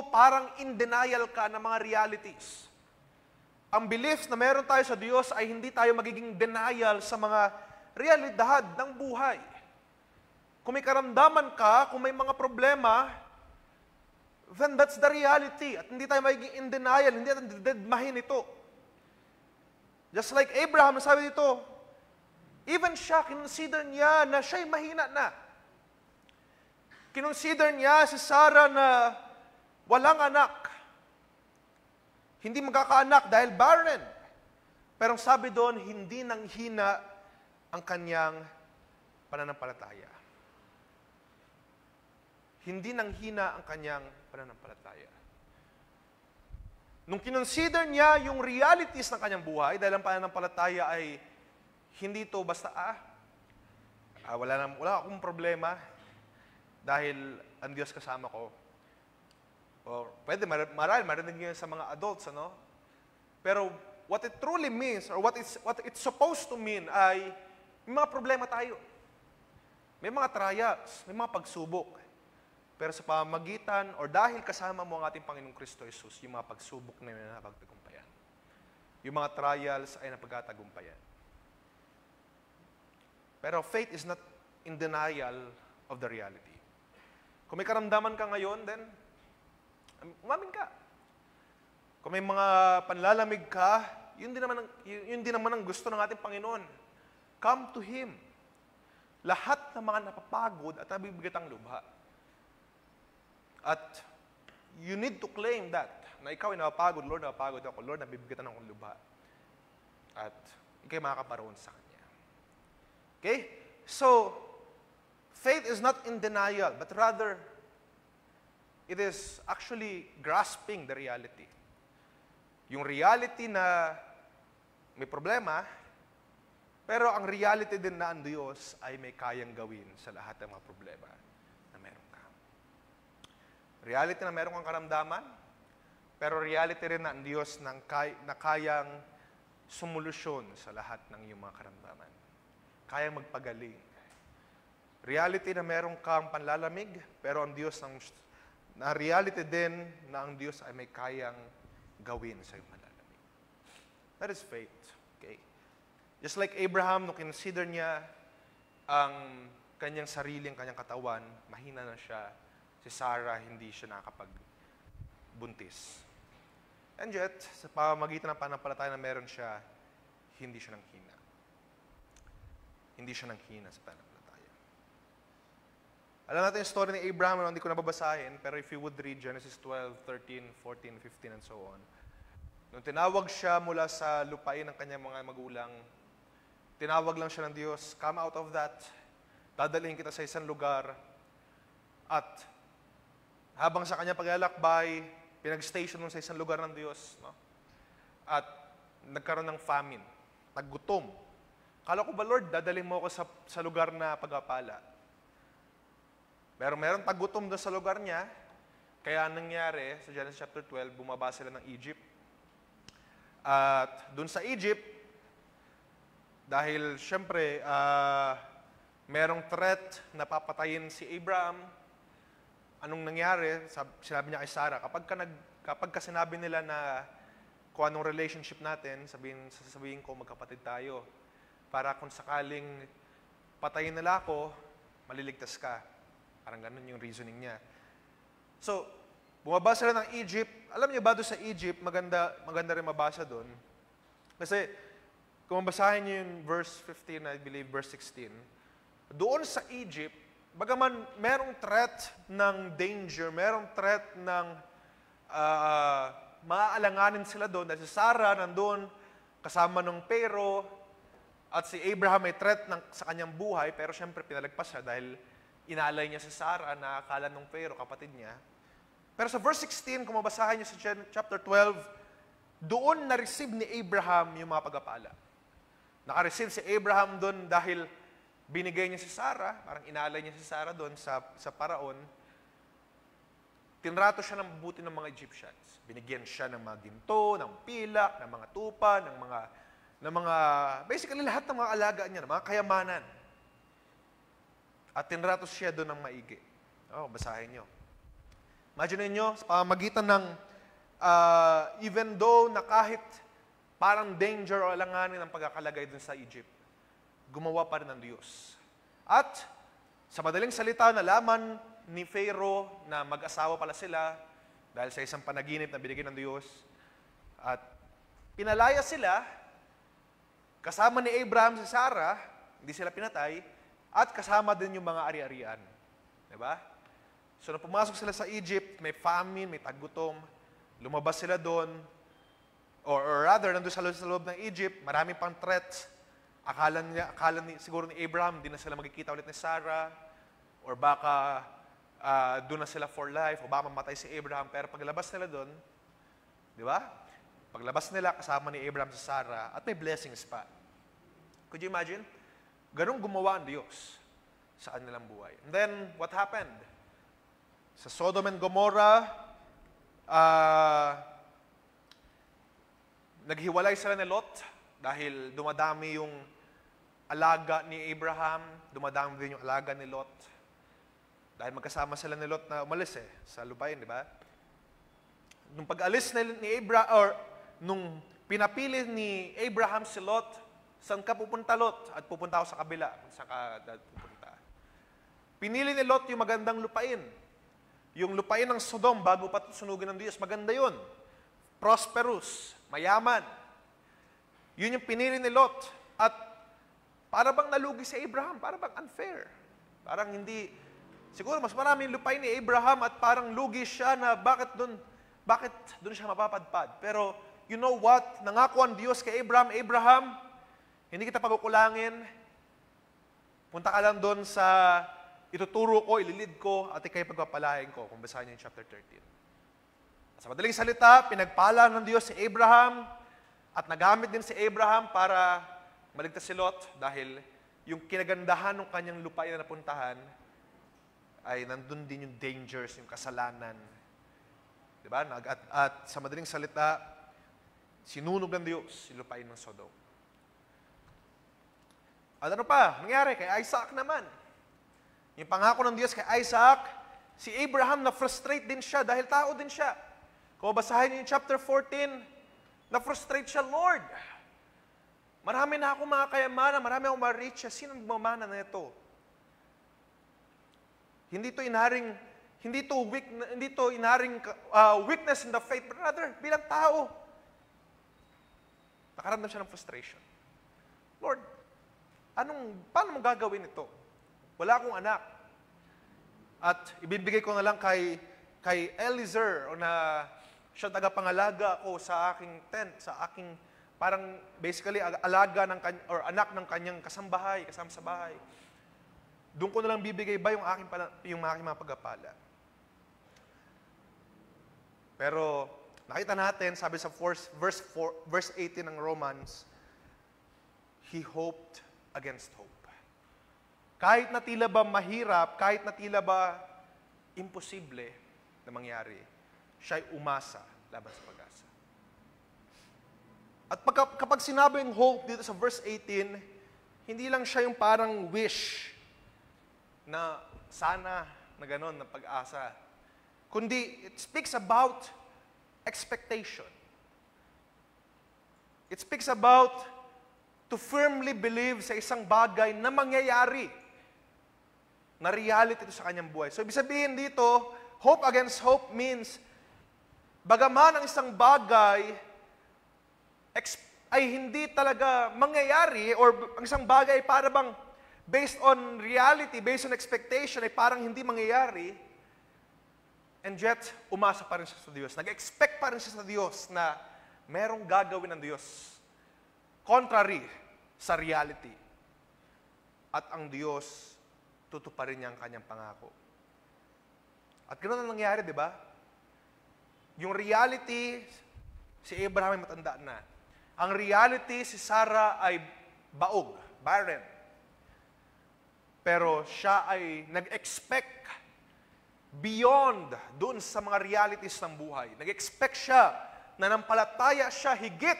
parang in denial ka ng mga realities. Ang beliefs na meron tayo sa Diyos ay hindi tayo magiging denial sa mga realidad ng buhay. Kung may karamdaman ka, kung may mga problema, then that's the reality. At hindi tayo magiging in denial, hindi natin didedmahin ito. Just like Abraham, sabi dito, even siya, kinonsider niya na siya'y mahina na. Kinonsider niya si Sarah na walang anak. Hindi magkakaanak dahil barren. Pero sabi doon, hindi nang hina ang kanyang pananampalataya. Hindi nang hina ang kanyang pananampalataya. Nung kinonsider niya yung realities ng kanyang buhay, dahil ang pananampalataya ay hindi to basta, wala akong problema dahil ang Diyos kasama ko. O pwede, marahil marinig niyo sa mga adults, ano? Pero what it truly means, or what it's supposed to mean ay may mga problema tayo. May mga trials, may mga pagsubok. Pero sa pamamagitan, or dahil kasama mo ang ating Panginoong Kristo Jesus, yung mga pagsubok na yun na napagtagumpayan. Yung mga trials ay napagkatagumpayan. Pero faith is not in denial of the reality. Kung may karamdaman ka ngayon, then, umamin ka. Kung may mga panlalamig ka, yun din naman ang gusto ng ating Panginoon. Come to Him. Lahat ng mga napapagod at nabibigat ang lubha. At you need to claim that, na ikaw ay napapagod, Lord, napapagod ako, Lord, nabibigatan akong lubha. At ikaw'y makakaparoon sa Kanya. Okay? So, faith is not in denial, but rather, it is actually grasping the reality. Yung reality na may problema, pero ang reality din na ang Diyos ay may kayang gawin sa lahat ng mga problema na meron ka. Reality na meron kang karamdaman, pero reality rin na ang Diyos na kayang sumulusyon sa lahat ng iyong mga karamdaman. Kayang magpagaling. Reality na meron kang panlalamig, pero ang Diyos na reality din na ang Diyos ay may kayang gawin sa iyong panlalamig. That is faith. Okay? Just like Abraham, nung consider niya ang kanyang sarili, ang kanyang katawan, mahina na siya. Si Sarah, hindi siya nakakapagbuntis. And yet, sa pamamagitan ng pananampalataya na meron siya, hindi siya nang hina. Hindi siya nang hina sa pananampalataya. Alam natin yung story ni Abraham, hindi ko nababasahin, pero if you would read Genesis 12, 13, 14, 15, and so on. Nung tinawag siya mula sa lupain ng kanyang mga magulang, tinawag lang siya ng Diyos, come out of that, dadalhin kita sa isang lugar, at habang sa kanya paglalakbay, pinag-station sa isang lugar ng Diyos, no? At nagkaroon ng famine, naggutom. Kala ko ba, Lord, dadalhin mo ako sa lugar na pagpapala? Pero meron taggutom doon sa lugar niya, kaya nangyari, sa Genesis chapter 12, bumaba sila ng Egypt. At doon sa Egypt, dahil syempre, merong threat na papatayin si Abraham, anong nangyari? Sinabi niya kay Sarah, kapag ka sinabi nila na kung anong relationship natin, sasabihin ko magkapatid tayo. Para kung sakaling patayin nila ako, maliligtas ka. Parang ganun yung reasoning niya. So, bumaba sila ng Egypt. Alam niyo ba doon sa Egypt, maganda rin mabasa doon. Kasi, kung mabasahin niyo yung verse 15, I believe verse 16, doon sa Egypt, bagaman merong threat ng danger, merong threat ng maaalanganin sila doon. Dahil si Sarah nandun, kasama ng Pharaoh, at si Abraham may threat sa kanyang buhay, pero syempre pinalagpas siya dahil inaalay niya si Sarah na akala ng Pharaoh, kapatid niya. Pero sa verse 16, kung mabasahin niyo sa chapter 12, doon na-receive ni Abraham yung mga pagpapala. Naka-receive si Abraham doon dahil binigay niya si Sarah, parang inaalay niya si Sarah doon sa paraon. Tinrato siya ng mabuti ng mga Egyptians. Binigyan siya ng mga ginto, ng pilak, ng mga tupa, ng mga basically lahat ng mga alaga niya, ng mga kayamanan. At tinrato siya doon ng maigi. Basahin niyo. Imagine niyo, sa pamamagitan ng even though na kahit parang danger o alanganin ang pagkakalagay doon sa Egypt, gumawa pa rin ng Diyos. At sa madaling salita, nalaman ni Pharaoh na mag-asawa pala sila dahil sa isang panaginip na binigay ng Diyos. At pinalaya sila, Kasama ni Abraham si Sarah, hindi sila pinatay, at kasama din yung mga ari-arian. Diba? So, nung pumasok sila sa Egypt, may famine, may tagutom, lumabas sila doon, or rather, nandun sa loob ng Egypt, maraming pang threats. Akala siguro ni Abraham, hindi na sila magkikita ulit ni Sarah, or baka doon na sila for life, o baka mamatay si Abraham. Pero paglabas nila doon, di ba? Paglabas nila, kasama ni Abraham si Sarah, at may blessings pa. Could you imagine? Ganun gumawa ang Diyos sa kanilang buhay. And then, what happened? Sa Sodom and Gomorrah, naghiwalay sila ni Lot dahil dumadami yung alaga ni Abraham, dumadami din yung alaga ni Lot. Dahil magkasama sila ni Lot na umalis sa lupain, di ba? Nung pag-alis ni Abraham, or nung pinapili ni Abraham si Lot, saan ka pupunta, Lot? At pupunta ako sa kabila. Saan ka pupunta? Pinili ni Lot yung magandang lupain. Yung lupain ng Sodom, bago pa sunugin ng Diyos, maganda yun. Prosperous, mayaman. Yun yung pinili ni Lot. At para bang nalugi si Abraham? Para bang unfair? Parang hindi, siguro mas maraming lupain ni Abraham at parang lugi siya na bakit doon siya mapapadpad. Pero you know what? Nangako ang Diyos kay Abraham, Abraham, hindi kita pagkukulangin. Punta ka lang doon sa ituturo ko, ililid ko, at ikay pagpapalain ko. Kung basahin niyo yung chapter 13. Sa madaling salita, pinagpala ng Diyos si Abraham at nagamit din si Abraham para maligtas si Lot dahil yung kinagandahan ng kanyang lupain na napuntahan ay nandun din yung dangers, yung kasalanan. Diba? At sa madaling salita, sinunog ng Diyos yung lupain ng Sodom. At ano pa? Nangyari kay Isaac naman. Yung pangako ng Diyos kay Isaac, si Abraham na-frustrate din siya dahil tao din siya. Kung basahin niyo yung chapter 14, na-frustrate siya, Lord. Marami na ako mga kayamanan, marami akong ma-riches. Sino magmamana na ito? Hindi to inaring weakness in the faith, but rather, bilang tao, nakaramdam siya ng frustration. Lord, paano mo gagawin ito? Wala akong anak. At ibibigay ko na lang kay Eliezer o na siya tagapangalaga ko sa aking tent, sa aking parang basically alaga or anak ng kanyang kasama sa bahay. Doon ko na lang bibigay ba yung aking mga pagpapala. Pero nakita natin, sabi sa verse 18 ng Romans, he hoped against hope. Kahit na tila ba mahirap, kahit na tila ba imposible na mangyari, siya'y umasa laban sa pag-asa. At kapag sinabi yung hope dito sa verse 18, hindi lang siya yung parang wish na sana na gano'n, na pag-asa. Kundi, it speaks about expectation. It speaks about to firmly believe sa isang bagay na mangyayari, na reality ito sa kanyang buhay. So, ibig sabihin dito, hope against hope means, bagaman ang isang bagay ay hindi talaga mangyayari, or ang isang bagay para bang based on reality, based on expectation, ay parang hindi mangyayari, and yet, umasa pa rin siya sa Diyos. Nag-expect pa rin siya sa Diyos na merong gagawin ng Diyos contrary sa reality. At ang Diyos, tutuparin niya ang kanyang pangako. At ganoon ang nangyari, di ba? Yung reality, si Abraham ay matanda na. Ang reality, si Sarah ay baog, barren. Pero siya ay nag-expect beyond doon sa mga realities ng buhay. Nag-expect siya, nanampalataya siya higit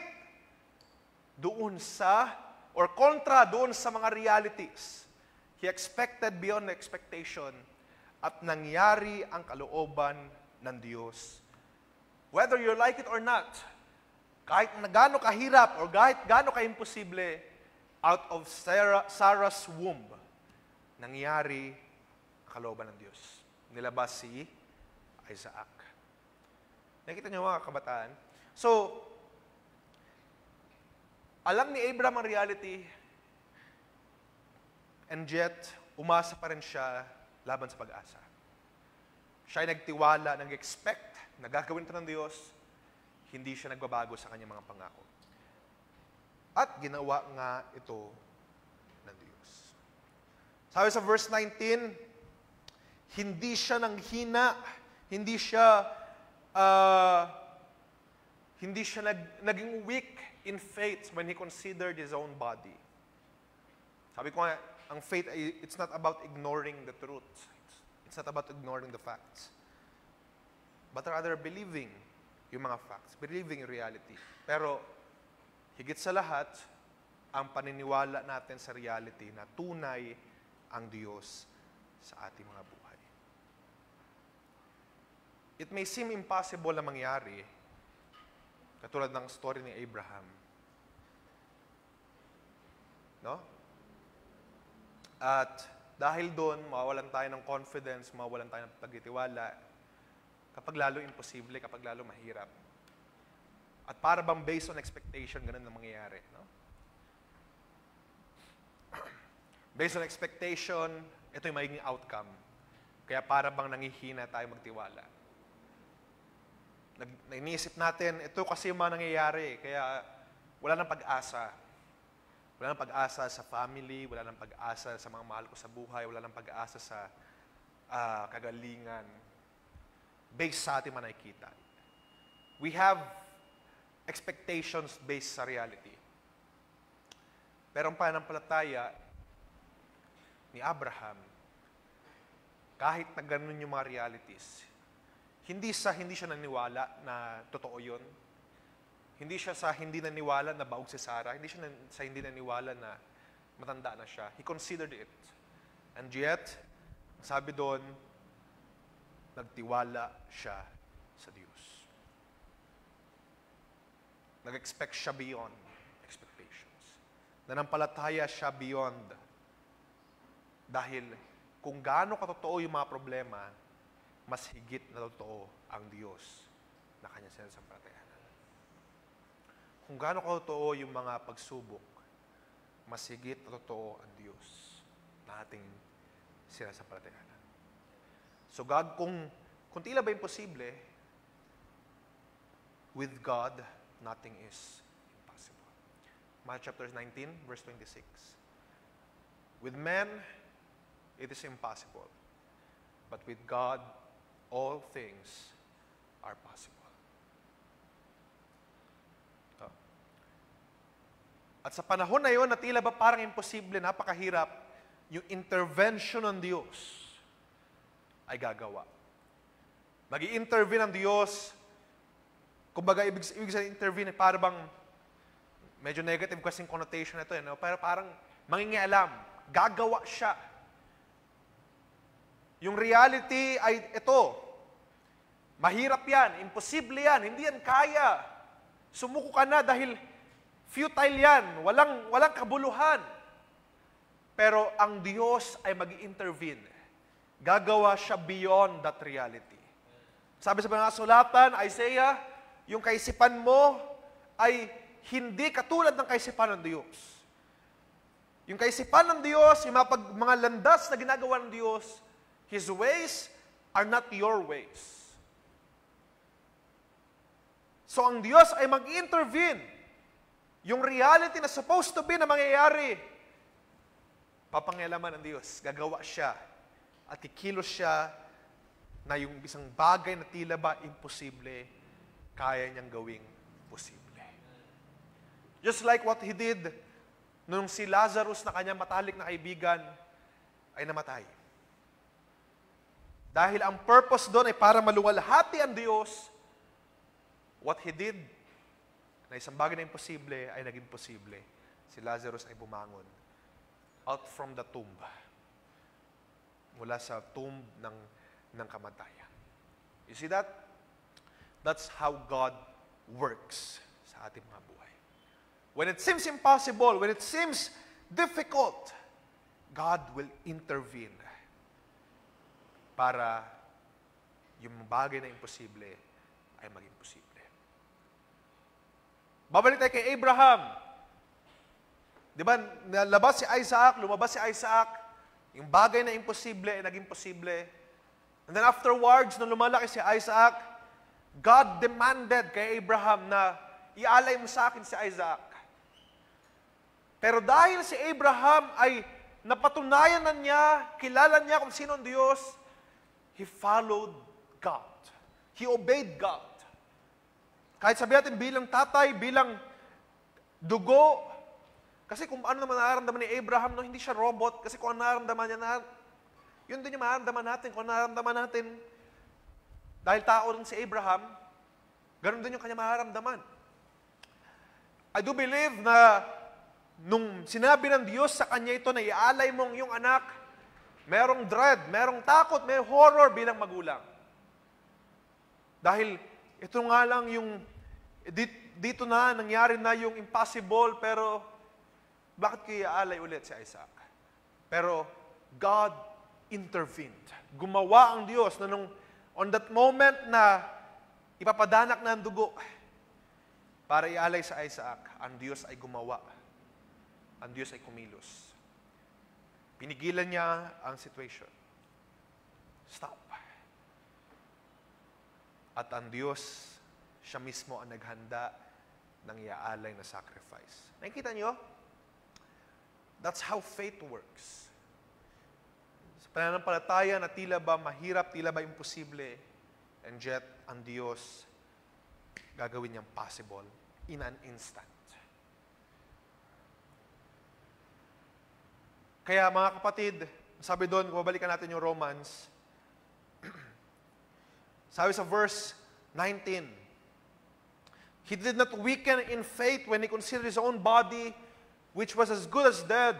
doon sa, or kontra doon sa mga realities. He expected beyond expectation at nangyari ang kalooban ng Diyos. Whether you like it or not, kahit na gaano kahirap or kahit gaano ka-imposible, out of Sarah's womb, nangyari ang kalooban ng Diyos. Nilabas si Isaac. Nakita niyo mga kabataan? So, Alam ni Abraham ang reality, and yet, umasa pa rin siya laban sa pag-asa. Siya ay nagtiwala, nag-expect na gagawin ito ng Diyos, hindi siya nagbabago sa kanyang mga pangako. At ginawa nga ito ng Diyos. Sabi sa verse 19, hindi siya nanghina, hindi siya naging weak in faith when he considered his own body. Sabi ko nga, ang faith, it's not about ignoring the truth. It's not about ignoring the facts. But rather believing yung mga facts, believing yung reality. Pero, higit sa lahat, ang paniniwala natin sa reality na tunay ang Diyos sa ating mga buhay. It may seem impossible na mangyari, katulad ng story ni Abraham. No? At dahil doon, mawawalan tayo ng confidence, mawawalan tayo ng pagtitiwala, kapag lalo imposible, kapag lalo mahirap. At para bang based on expectation, ganun ang mangyayari. No? Based on expectation, ito yung magiging outcome. Kaya para bang nangihina tayo magtiwala. Iniisip natin, ito kasi yung mga nangyayari, kaya wala nang pag-asa. Wala nang pag-asa sa family, wala nang pag-asa sa mga mahal ko sa buhay, wala nang pag-asa sa kagalingan. Based sa ating mga nakikita. We have expectations based sa reality. Pero ang pananampalataya ni Abraham, kahit na ganun yung mga realities, hindi siya naniwala na totoo yun. Hindi siya sa hindi naniwala na baog si Sarah. Hindi siya sa hindi naniwala na matanda na siya. He considered it. And yet, sabi doon, nagtiwala siya sa Diyos. Nag-expect siya beyond expectations. Nanampalataya siya beyond. Dahil kung gaano katotoo yung mga problema, mas higit na totoo ang Diyos na kanyang sinasampalatayanan. Kung gaano katotoo yung mga pagsubok, mas higit na totoo ang Diyos na ating sinasampalatayanan. So God, kung tila ba imposible, with God, nothing is impossible. Matthew chapter 19, verse 26. With men, it is impossible. But with God, all things are possible. At sa panahon na yun, na tila ba parang imposible, napakahirap, yung intervention ng Diyos ay gagawa. Mag-i-intervene ang Diyos. Kumbaga, ibig sabihin intervene, para bang, medyo negative kasing connotation na ito, no? Pero parang mangingialam, gagawa siya. Yung reality ay ito. Mahirap yan, imposible yan, hindi yan kaya. Sumuko ka na dahil futile yan, walang kabuluhan. Pero ang Diyos ay mag-i-intervene. Gagawa siya beyond that reality. Sabi sa mga sulatan, Isaiah, yung kaisipan mo ay hindi katulad ng kaisipan ng Diyos. Yung kaisipan ng Diyos, yung mga landas na ginagawa ng Diyos, His ways are not your ways. So ang Diyos ay mag-intervene. Yung reality na supposed to be na mangyayari, papangyalaman ng Diyos. Gagawa siya at ikilos siya na yung isang bagay na tila ba imposible, kaya niyang gawing posible. Just like what He did nung si Lazarus na kanyang matalik na kaibigan ay namatay. Dahil ang purpose doon ay para maluwalhati ang Diyos, what He did, na isang bagay na imposible ay naging posible. Si Lazarus ay bumangon out from the tomb. Mula sa tomb ng kamatayan. You see that? That's how God works sa ating mga buhay. When it seems impossible, when it seems difficult, God will intervene para yung bagay na imposible ay maging posible. Babalik tayo kay Abraham. Di ba, lumabas si Isaac, yung bagay na imposible, ay naging posible. And then afterwards, nung lumalaki si Isaac, God demanded kay Abraham na ialay mo sa akin si Isaac. Pero dahil si Abraham ay napatunayan na niya, kilala niya kung sino ang Diyos, he followed God. He obeyed God. Kahit sabi natin bilang tatay, bilang dugo, kasi kung ano naman nararamdaman ni Abraham, no, hindi siya robot, kasi kung ano nararamdaman niya, yun din yung mararamdaman natin, kung ano nararamdaman natin, dahil tao rin si Abraham, ganun din yung kanya mararamdaman. I do believe na nung sinabi ng Diyos sa kanya ito na ialay mong yung anak, merong dread, merong takot, may horror bilang magulang. Dahil ito nga lang yung, dito na, nangyari na yung impossible, pero bakit kayo iaalay ulit si Isaac? Pero God intervened. Gumawa ang Diyos na nung on that moment na ipapadanak na ang dugo para ialay sa Isaac, ang Diyos ay gumawa. Ang Diyos ay kumilos. Pinigilan niya ang situation. Stop. At ang Diyos, siya mismo ang naghanda ng iaalay na sacrifice. Nakikita niyo? That's how faith works. Sa pananampalataya na tila ba mahirap, tila ba imposible, and yet, ang Diyos gagawin niyang possible in an instant. Kaya mga kapatid, sabi doon, kung babalikan natin yung Romans, sabi sa verse 19, He did not weaken in faith when He considered His own body, which was as good as dead,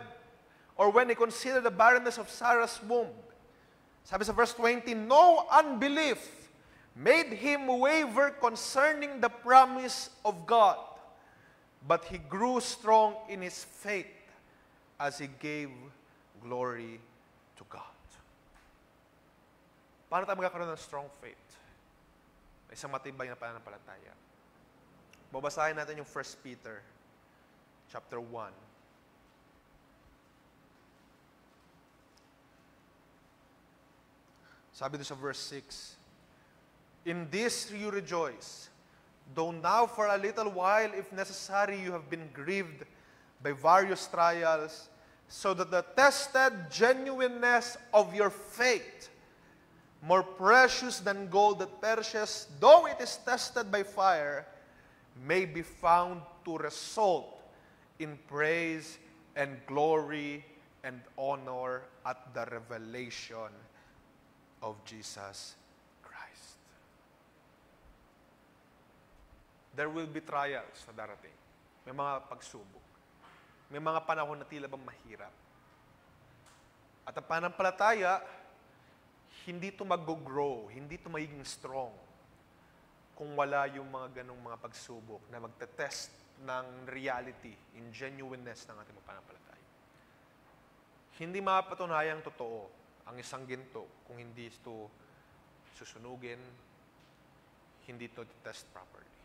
or when He considered the barrenness of Sarah's womb. Sabi sa verse 20, no unbelief made Him waver concerning the promise of God, but He grew strong in His faith as He gave glory to God. Paano tayo magkakaroon ng strong faith? Isang matibay na pananampalataya. Babasahin natin yung 1 Peter chapter 1. Sabi doon sa verse 6, in this you rejoice, though now for a little while, if necessary, you have been grieved by various trials, so that the tested genuineness of your faith, more precious than gold that perishes, though it is tested by fire, may be found to result in praise and glory and honor at the revelation of Jesus Christ. There will be trials na darating. May mga pagsubok. May mga panahon na tila bang mahirap. At ang pananampalataya, hindi ito mag-grow, hindi ito magiging strong kung wala yung mga ganong mga pagsubok na magte-test ng reality, in genuineness ng ating pananampalataya. Hindi mapatunayang totoo ang isang ginto kung hindi ito susunugin, hindi ito test properly.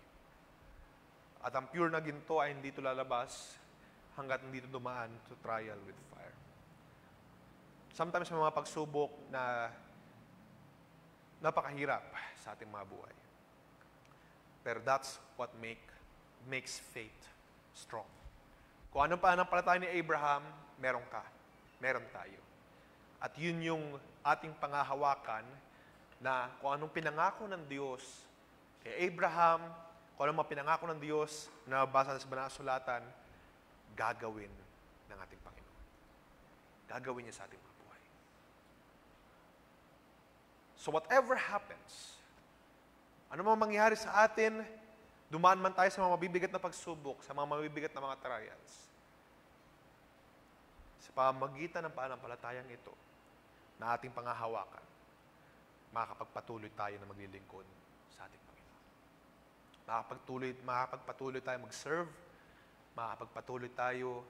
At ang pure na ginto ay hindi ito lalabas hanggat hindi ito dumaan to trial with fire. Sometimes may mga pagsubok na napakahirap sa ating mga buhay. Pero that's what makes faith strong. Kung ano pa ang palataya ni Abraham, meron ka. Meron tayo. At yun yung ating pangahawakan na kung anong pinangako ng Diyos kay Abraham, kung anong mga pinangako ng Diyos na basa sa banal na sulatan, gagawin ng ating Panginoon. Gagawin niya sa ating mga buhay. So whatever happens, ano man mangyari sa atin, dumaan man tayo sa mga mabibigat na pagsubok, sa mga mabibigat na mga trials, sa pamamagitan ng pananampalatayang ito, na ating pangahawakan, makakapagpatuloy tayo na maglilingkod sa ating Panginoon. Makakapagpatuloy tayo mag-serve, makakapagpatuloy tayo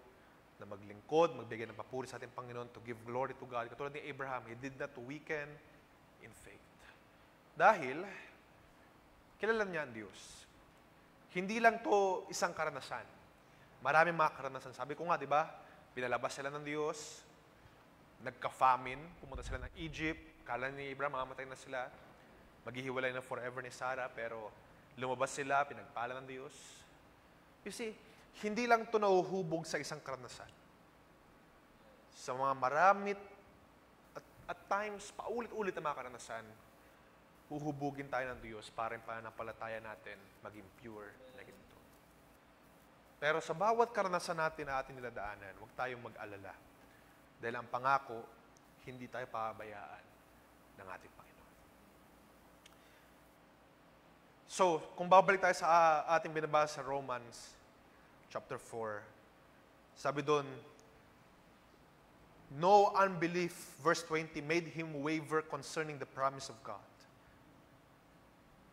na maglingkod, magbigay ng papuri sa ating Panginoon to give glory to God. Katulad ni Abraham, he did not weaken in faith. Dahil, kilala niya ang Diyos. Hindi lang to isang karanasan. Maraming mga karanasan. Sabi ko nga, di ba? Pinalabas sila ng Diyos, nagka-famine, pumunta sila ng Egypt, kala ni Abraham, mamamatay na sila, maghihiwalay na forever ni Sarah, pero lumabas sila, pinagpala ng Diyos. You see, hindi lang ito nahuhubog sa isang karanasan. Sa mga marami at times, paulit-ulit na mga karanasan, huhubugin tayo ng Diyos para yung pananampalataya natin maging pure na ganito. Pero sa bawat karanasan natin na ating niladaanan, huwag tayong mag-alala. Dahil ang pangako, hindi tayo pababayaan ng ating Panginoon. So, kung babalik tayo sa ating binabasa sa Romans chapter 4, sabi doon, no unbelief, verse 20, made him waver concerning the promise of God.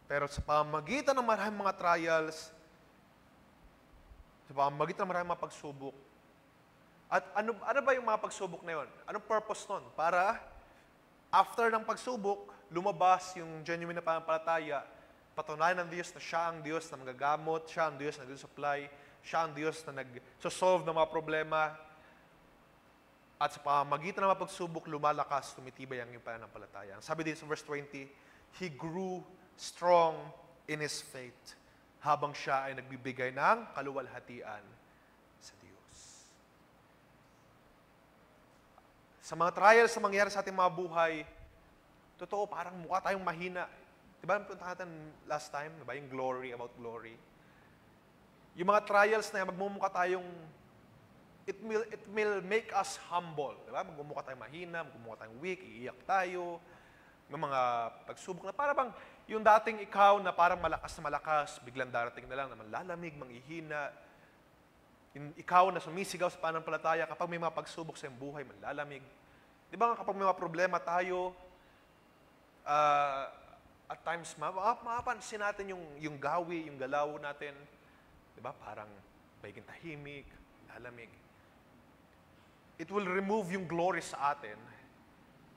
Pero sa pamamagitan ng maraming mga trials, sa pamamagitan ng maraming mga pagsubok, at ano ba yung mga pagsubok na yun? Anong purpose nun? Para after ng pagsubok, lumabas yung genuine na pananampalataya, patunayan ng Diyos na siya ang Diyos na magagamot, siya ang Diyos na nag-supply, siya ang Diyos na nag-solve ng mga problema, at sa pamamagitan ng mga pagsubok, lumalakas, tumitibay ang iyong pananampalataya. Sabi din sa verse 20, he grew strong in his faith habang siya ay nagbibigay ng kaluwalhatian sa Diyos. Sa mga trials na mangyayari sa ating mga buhay, totoo, parang mukha tayong mahina. Diba, punta natin last time, diba, yung glory, about glory. Yung mga trials na yan, magmumukha tayong, it will make us humble. Diba? Magmumukha tayong mahina, magmumukha tayong weak, iiyak tayo, may mga pagsubok na para bang yung dating ikaw na parang malakas, biglang darating na lang na manlalamig, manghihina. Yung ikaw na sumisigaw sa pananampalataya, kapag may mga pagsubok sa iyong buhay, manlalamig. Di ba kapag may mga problema tayo, at times, mapapansin natin yung gawi, yung galaw natin. Di ba? Parang baging tahimik, lalamig. It will remove yung glory sa atin.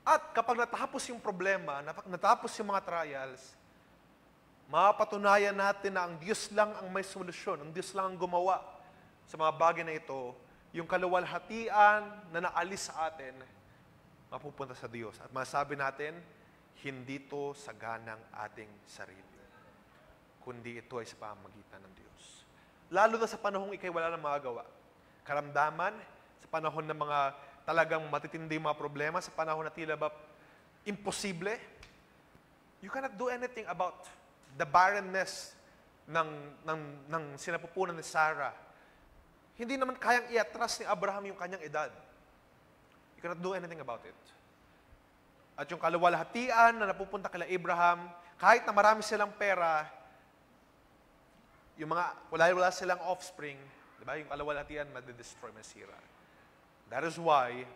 At kapag natapos yung problema, natapos yung mga trials, mapatunayan natin na ang Diyos lang ang may solusyon, ang Diyos lang ang gumawa sa mga bagay na ito, yung kaluwalhatian na naalis sa atin, mapupunta sa Diyos. At masabi natin, hindi ito sa ganang ating sarili, kundi ito ay sa pamamagitan ng Diyos. Lalo na sa panahong ikay wala nang magagawa. Karamdaman, sa panahon ng mga talagang matitindi mga problema, sa panahon na tila ba imposible, you cannot do anything about the barrenness ng sinapupunan ni Sarah. Hindi naman kayang iatras ni Abraham yung kanyang edad. You cannot do anything about it. At yung kaluwalhatian na napupunta kila Abraham, kahit na marami silang pera, yung mga wala silang offspring, di ba? Yung kaluwalhatian, madidestroy, masira. That is why,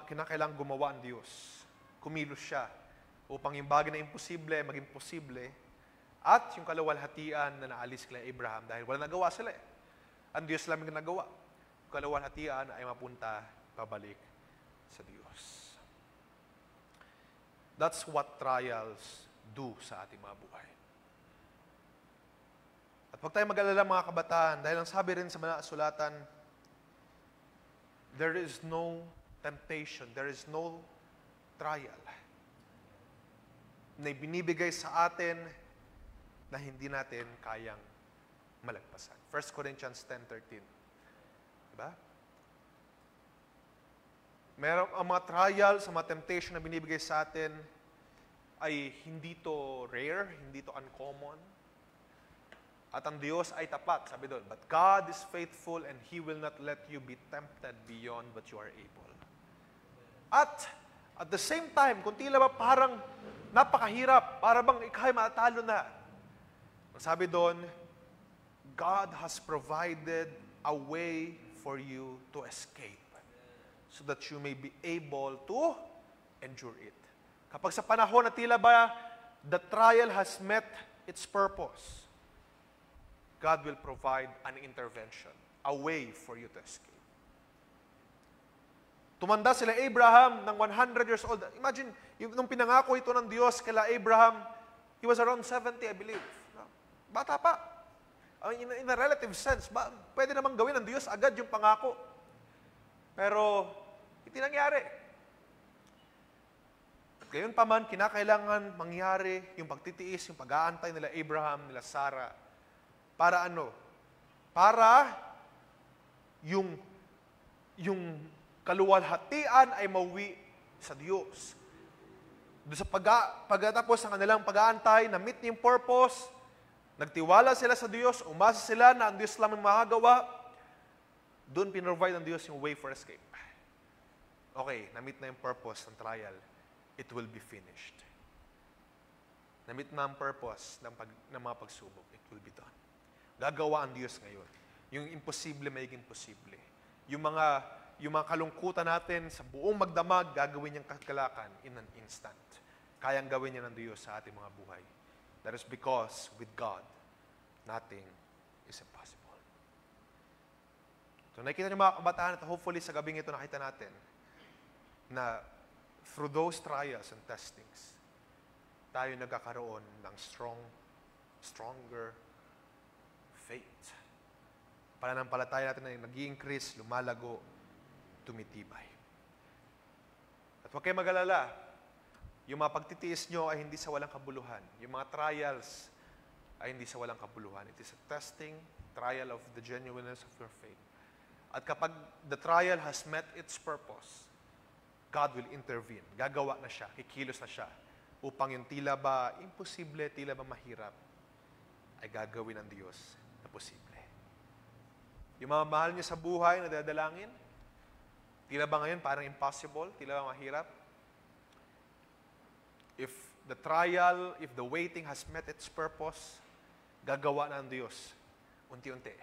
kinakailangan gumawa ang Diyos. Kumilos siya upang yung bagay na imposible, maging posible, at yung kaluwalhatian na naalis kila Abraham dahil wala nagawa sila eh. Ang Diyos lang yung nagawa. Yung kaluwalhatian ay mapunta pabalik sa Diyos. That's what trials do sa ating mga buhay. At huwag tayong mag-alala mga kabataan dahil ang sabi rin sa mga sulatan, there is no temptation, there is no trial na binibigay sa atin na hindi natin kayang malagpasan. 1 Corinthians 10:13. Diba? Meron ang mga trials, ang mga temptation na binibigay sa atin ay hindi to rare, hindi to uncommon. At ang Diyos ay tapat, sabi doon, but God is faithful and He will not let you be tempted beyond what you are able. At the same time, kung tila ba parang napakahirap, para bang ikaw ay matalo na. Sabi doon, God has provided a way for you to escape so that you may be able to endure it. Kapag sa panahon na tila ba the trial has met its purpose, God will provide an intervention, a way for you to escape. Tumanda sila Abraham ng 100 years old. Imagine, nung pinangako ito ng Diyos kila Abraham, he was around 70, I believe. Bata pa. In a relative sense, pwede namang gawin ng Diyos agad yung pangako. Pero, hindi nangyari. At gayon pa man, kinakailangan mangyari yung pagtitiis, yung pag-aantay nila Abraham, nila Sarah. Para ano? Para yung kaluwalhatian ay mauwi sa Diyos. Doon sa pagkatapos ng kanilang pag-aantay, na-meet yung purpose, nagtiwala sila sa Diyos, umasa sila na ang Diyos lang ang makagawa, doon pinrovide ng Diyos yung way for escape. Okay, na-meet na yung purpose ng trial, it will be finished. Na-meet na ang purpose ng mga pagsubok, it will be done. Gagawa ang Diyos ngayon. Yung imposible, magiging posible. Yung mga kalungkutan natin sa buong magdamag, gagawin niyang kagalakan in an instant. Kayang gawin niya ng Diyos sa ating mga buhay. That is because with God, nothing is impossible. So nakikita niyo mga kabataan at hopefully sa gabing ito nakita natin na through those trials and testings, tayo nagkakaroon ng stronger faith. Pananampalataya natin na nag-i-increase, lumalago, tumitibay. At huwag kayo mag-alala, yung mga pagtitiis nyo ay hindi sa walang kabuluhan. Yung mga trials ay hindi sa walang kabuluhan. It is a testing, trial of the genuineness of your faith. At kapag the trial has met its purpose, God will intervene. Gagawa na siya, kikilos na siya, upang yung tila ba imposible, tila ba mahirap, ay gagawin ng Diyos na posible. Yung mga mahal niyo sa buhay na dadalangin, tila ba ngayon parang impossible, tila ba mahirap? If the trial, if the waiting has met its purpose, gagawa na ang Diyos, unti-unti.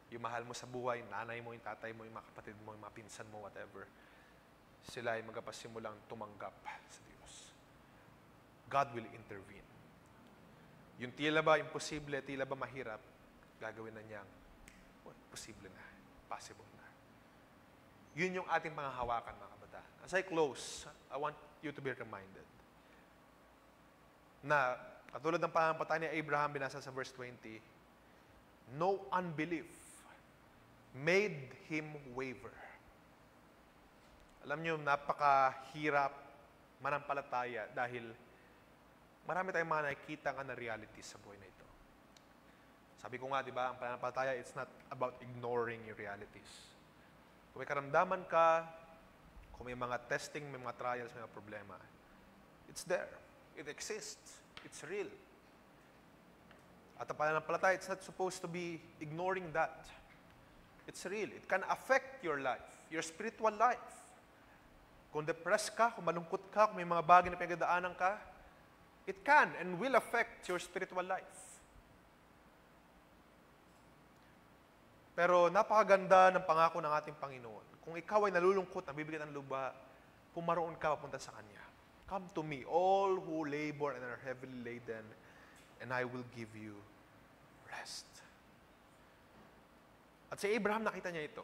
Yung mahal mo sa buhay, nanay mo, yung tatay mo, yung mga kapatid mo, yung mga pinsan mo, whatever, sila ay magpasimulang tumanggap sa Diyos. God will intervene. Yung tila ba imposible, tila ba mahirap, gagawin na niyang posible na, possible na. Yun yung ating mga hawakan, mga kabataan. As I close, I want you to be reminded na katulad ng pananampalataya ni Abraham, binasa sa verse 20, no unbelief made him waver. Alam niyo, napakahirap manampalataya dahil marami tayong mga nakikita nga na reality sa buhay na ito. Sabi ko nga, di ba, ang pananampalataya, it's not about ignoring your realities. Kung may karamdaman ka, kung may mga testing, may mga trials, may mga problema, it's there. It exists. It's real. At ang pananampalataya, it's not supposed to be ignoring that. It's real. It can affect your life, your spiritual life. Kung depressed ka, kung malungkot ka, kung may mga bagay na pinagdadaanan ka, it can and will affect your spiritual life. Pero napakaganda ng pangako ng ating Panginoon. Kung ikaw ay nalulungkot, nabibigyan ng luba, pumaroon ka papunta sa Kanya. Come to me, all who labor and are heavily laden, and I will give you rest. At si Abraham, nakita niya ito.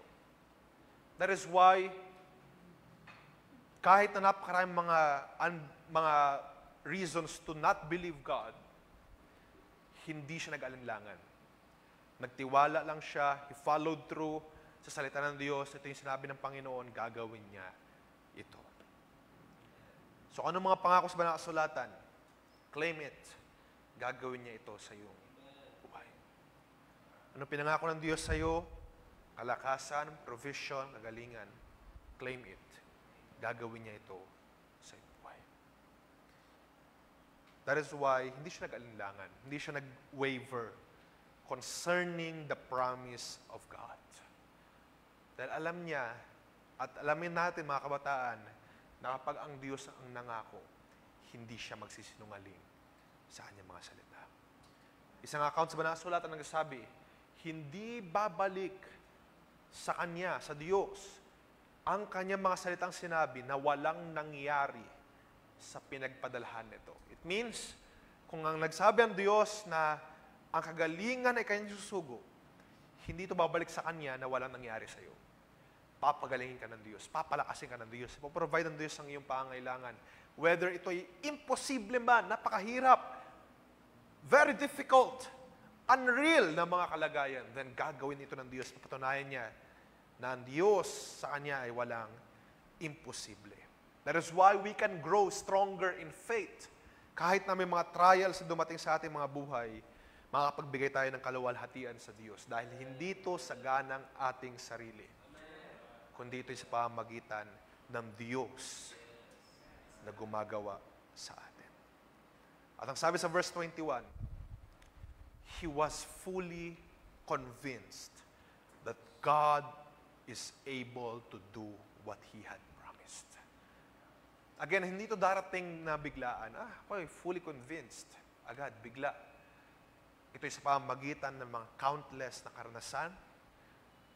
That is why, kahit na napakaraming mga reasons to not believe God, hindi siya nag-alinlangan. Nagtiwala lang siya, he followed through sa salita ng Diyos. Ito yung sinabi ng Panginoon, gagawin niya ito. So ano mga pangako sa banal na kasulatan? Claim it. Gagawin niya ito sa iyong buhay. Ano pinangako ng Diyos sa iyo? Kalakasan, provision, kagalingan. Claim it. Gagawin niya ito sa iyong buhay. That is why, hindi siya nag-alinlangan. Hindi siya nag-waver concerning the promise of God. Dahil alam niya, at alamin natin mga kabataan, na kapag ang Diyos ang nangako, hindi siya magsisinungaling sa kanyang mga salita. Isang account sa banal na kasulatan nagsasabi, hindi babalik sa Kanya, sa Diyos, ang Kanyang mga salitang sinabi na walang nangyari sa pinagpadalhan nito. It means, kung ang nagsabi ang Diyos na ang kagalingan ay Kanyang susugo, hindi ito babalik sa Kanya na walang nangyari sa iyo. Papagalingin ka ng Diyos, papalakasin ka ng Diyos, ipoprovide ng Diyos ang iyong pangangailangan. Whether ito ay imposible man, napakahirap, very difficult, unreal na mga kalagayan, then gagawin ito ng Diyos. Papatunayan niya na ang Diyos sa Kanya ay walang imposible. That is why we can grow stronger in faith. Kahit na may mga trials na dumating sa ating mga buhay, makakapagbigay tayo ng kaluwalhatian sa Diyos. Dahil hindi ito sa ganang ating sarili, kundi ito sa pamamagitan ng Diyos na gumagawa sa atin. At ang sabi sa verse 21, he was fully convinced that God is able to do what He had promised. Again, hindi ito darating na biglaan. Okay, fully convinced. Agad, bigla. Ito ay sa pamamagitan ng mga countless na karanasan,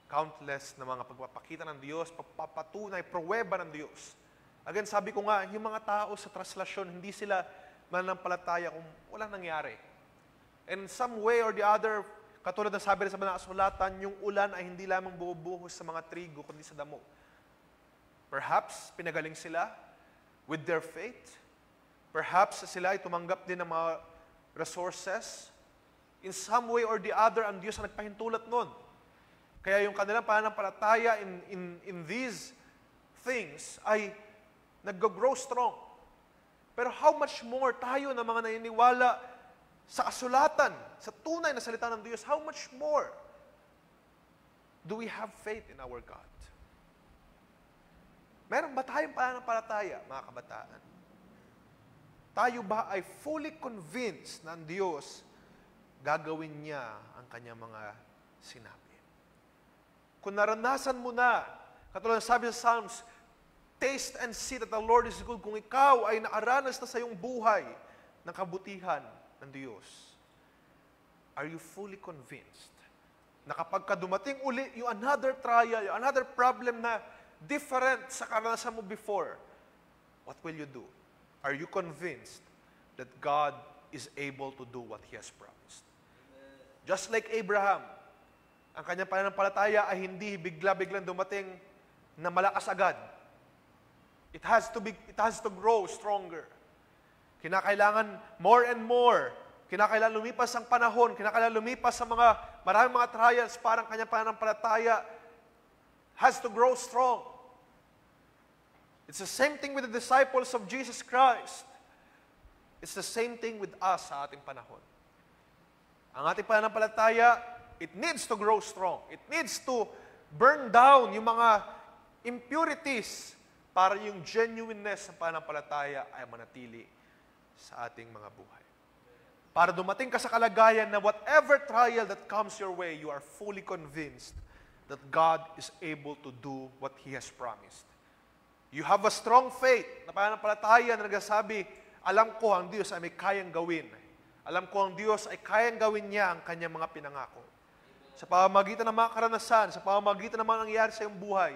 countless na mga pagpapakita ng Diyos, pagpapatunay, pruweba ng Diyos. Again, sabi ko nga, yung mga tao sa translasyon, hindi sila mananampalataya kung walang nangyari. And some way or the other, katulad ng sabi rin sa mga kasulatan, yung ulan ay hindi lamang bubuhos sa mga trigo, kundi sa damo. Perhaps, pinagaling sila with their faith. Perhaps, sila ay tumanggap din ng mga resources. In some way or the other, ang Diyos ang nagpahintulot nun. Kaya yung kanilang pananampalataya in these things ay nag-grow strong. Pero how much more tayo na mga naniniwala sa kasulatan, sa tunay na salita ng Diyos, how much more do we have faith in our God? Meron ba tayong pananampalataya, mga kabataan? Tayo ba ay fully convinced na ang Diyos gagawin niya ang kanyang mga sinabi? Kung naranasan mo na, katulad ng sabi sa Psalms, taste and see that the Lord is good. Kung ikaw ay nakaranas na sa iyong buhay ng kabutihan ng Diyos, are you fully convinced na kapag dumating uli yung another trial, yung another problem na different sa karanasan mo before, what will you do? Are you convinced that God is able to do what He has promised? Just like Abraham, ang kanyang pananampalataya ay hindi bigla-biglang dumating na malakas agad. It has to grow stronger. Kinakailangan more and more. Kinakailangan lumipas ang panahon. Kinakailangan lumipas sa maraming mga trials para ang kanyang pananampalataya has to grow strong. It's the same thing with the disciples of Jesus Christ. It's the same thing with us sa ating panahon. Ang ating pananampalataya, it needs to grow strong. It needs to burn down yung mga impurities para yung genuineness ng pananampalataya ay manatili sa ating mga buhay. Para dumating ka sa kalagayan na whatever trial that comes your way, you are fully convinced that God is able to do what He has promised. You have a strong faith na pananampalataya na nagsasabi, alam ko ang Diyos ay may kayang gawin. Alam ko ang Diyos ay kayang gawin niya ang kanyang mga pinangako. Sa pamamagitan ng mga karanasan, sa pamamagitan ng mga nangyayari sa iyong buhay.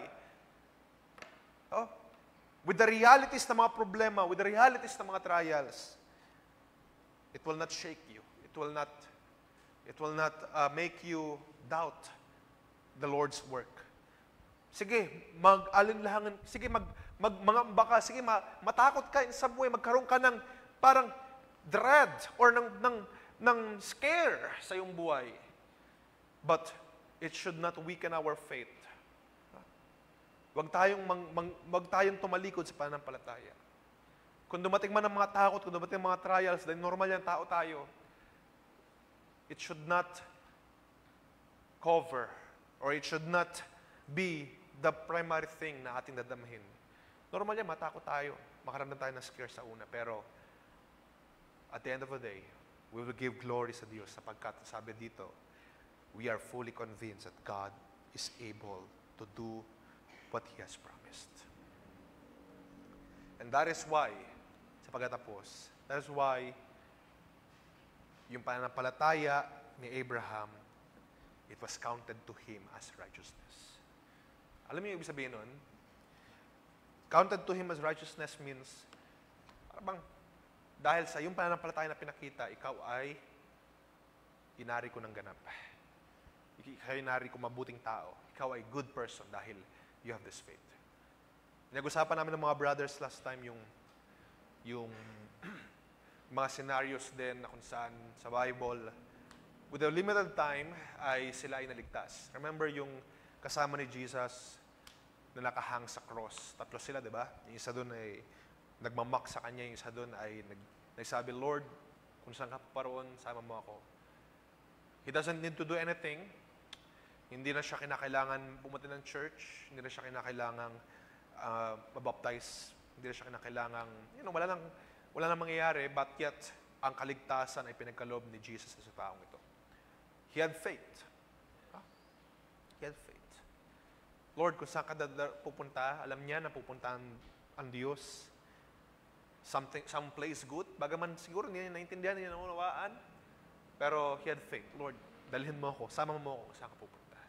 With the realities ng mga problema, with the realities ng mga trials, it will not shake you. It will not make you doubt the Lord's work. Sige, mag-alinlangan, sige, mangamba ka, sige, matakot ka in some way, magkaroon ka ng parang dread or ng scare sa iyong buhay. But it should not weaken our faith. Huwag tayong tumalikod sa pananampalataya. Kung dumating man ang mga takot, kung dumating ang mga trials, dahil normal yan, tao tayo, it should not cover or it should not be the primary thing na ating dadamhin. Normal yan, matakot tayo. Makaramdam tayo ng scare sa una. Pero at the end of the day, we will give glory sa Diyos sapagkat sabi dito, we are fully convinced that God is able to do what He has promised. And that is why, sa pagtatapos, that is why yung pananampalataya ni Abraham, it was counted to him as righteousness. Alam niyo yung ibig sabihin nun? Counted to him as righteousness means, parang dahil sa yung pananampalataya na pinakita, ikaw ay inari ko ng ganap. Ikaw ay inari ko mabuting tao. Ikaw ay good person dahil you have this faith. Nag-usapan namin ng mga brothers last time yung mga scenarios din na kung saan sa Bible with a limited time, ay sila ay naligtas. Remember yung kasama ni Jesus na nakahang sa cross. Tatlo sila, di ba? Yung isa doon ay nagmamak sa kanya, yung isa doon ay nagsabi, Lord, kung saan ka paroon, sama mo ako. He doesn't need to do anything. Hindi na siya kinakailangan pumunta ng church. Hindi na siya kinakailangang mabaptize. Hindi na siya kinakailangang, wala nang mangyayari, but yet, ang kaligtasan ay pinagkaloob ni Jesus sa taong ito. He had faith. He had faith. Lord, kung saan ka pupunta, alam niya na pupunta ang Diyos. Some place good. Bagaman siguro hindi niya naintindihan, hindi niya naunawaan. Pero he had faith. Lord, dalhin mo ako, sama mo ako kung saan ka pupunta.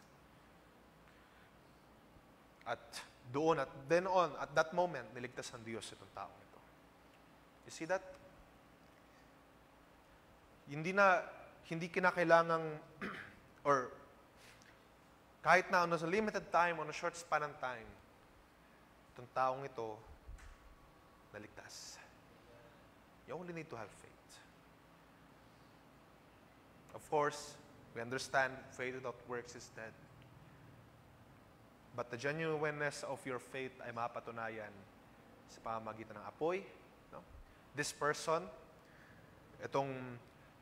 At doon, at then on, at that moment, niligtas ng Diyos itong taong ito. You see that? Hindi kinakailangang, or kahit na on a limited time, on a short span of time, itong taong ito, naligtas. You only need to have faith. Of course, we understand faith without works is dead. But the genuineness of your faith ay mapatunayan sa pamamagitan ng apoy. No? This person,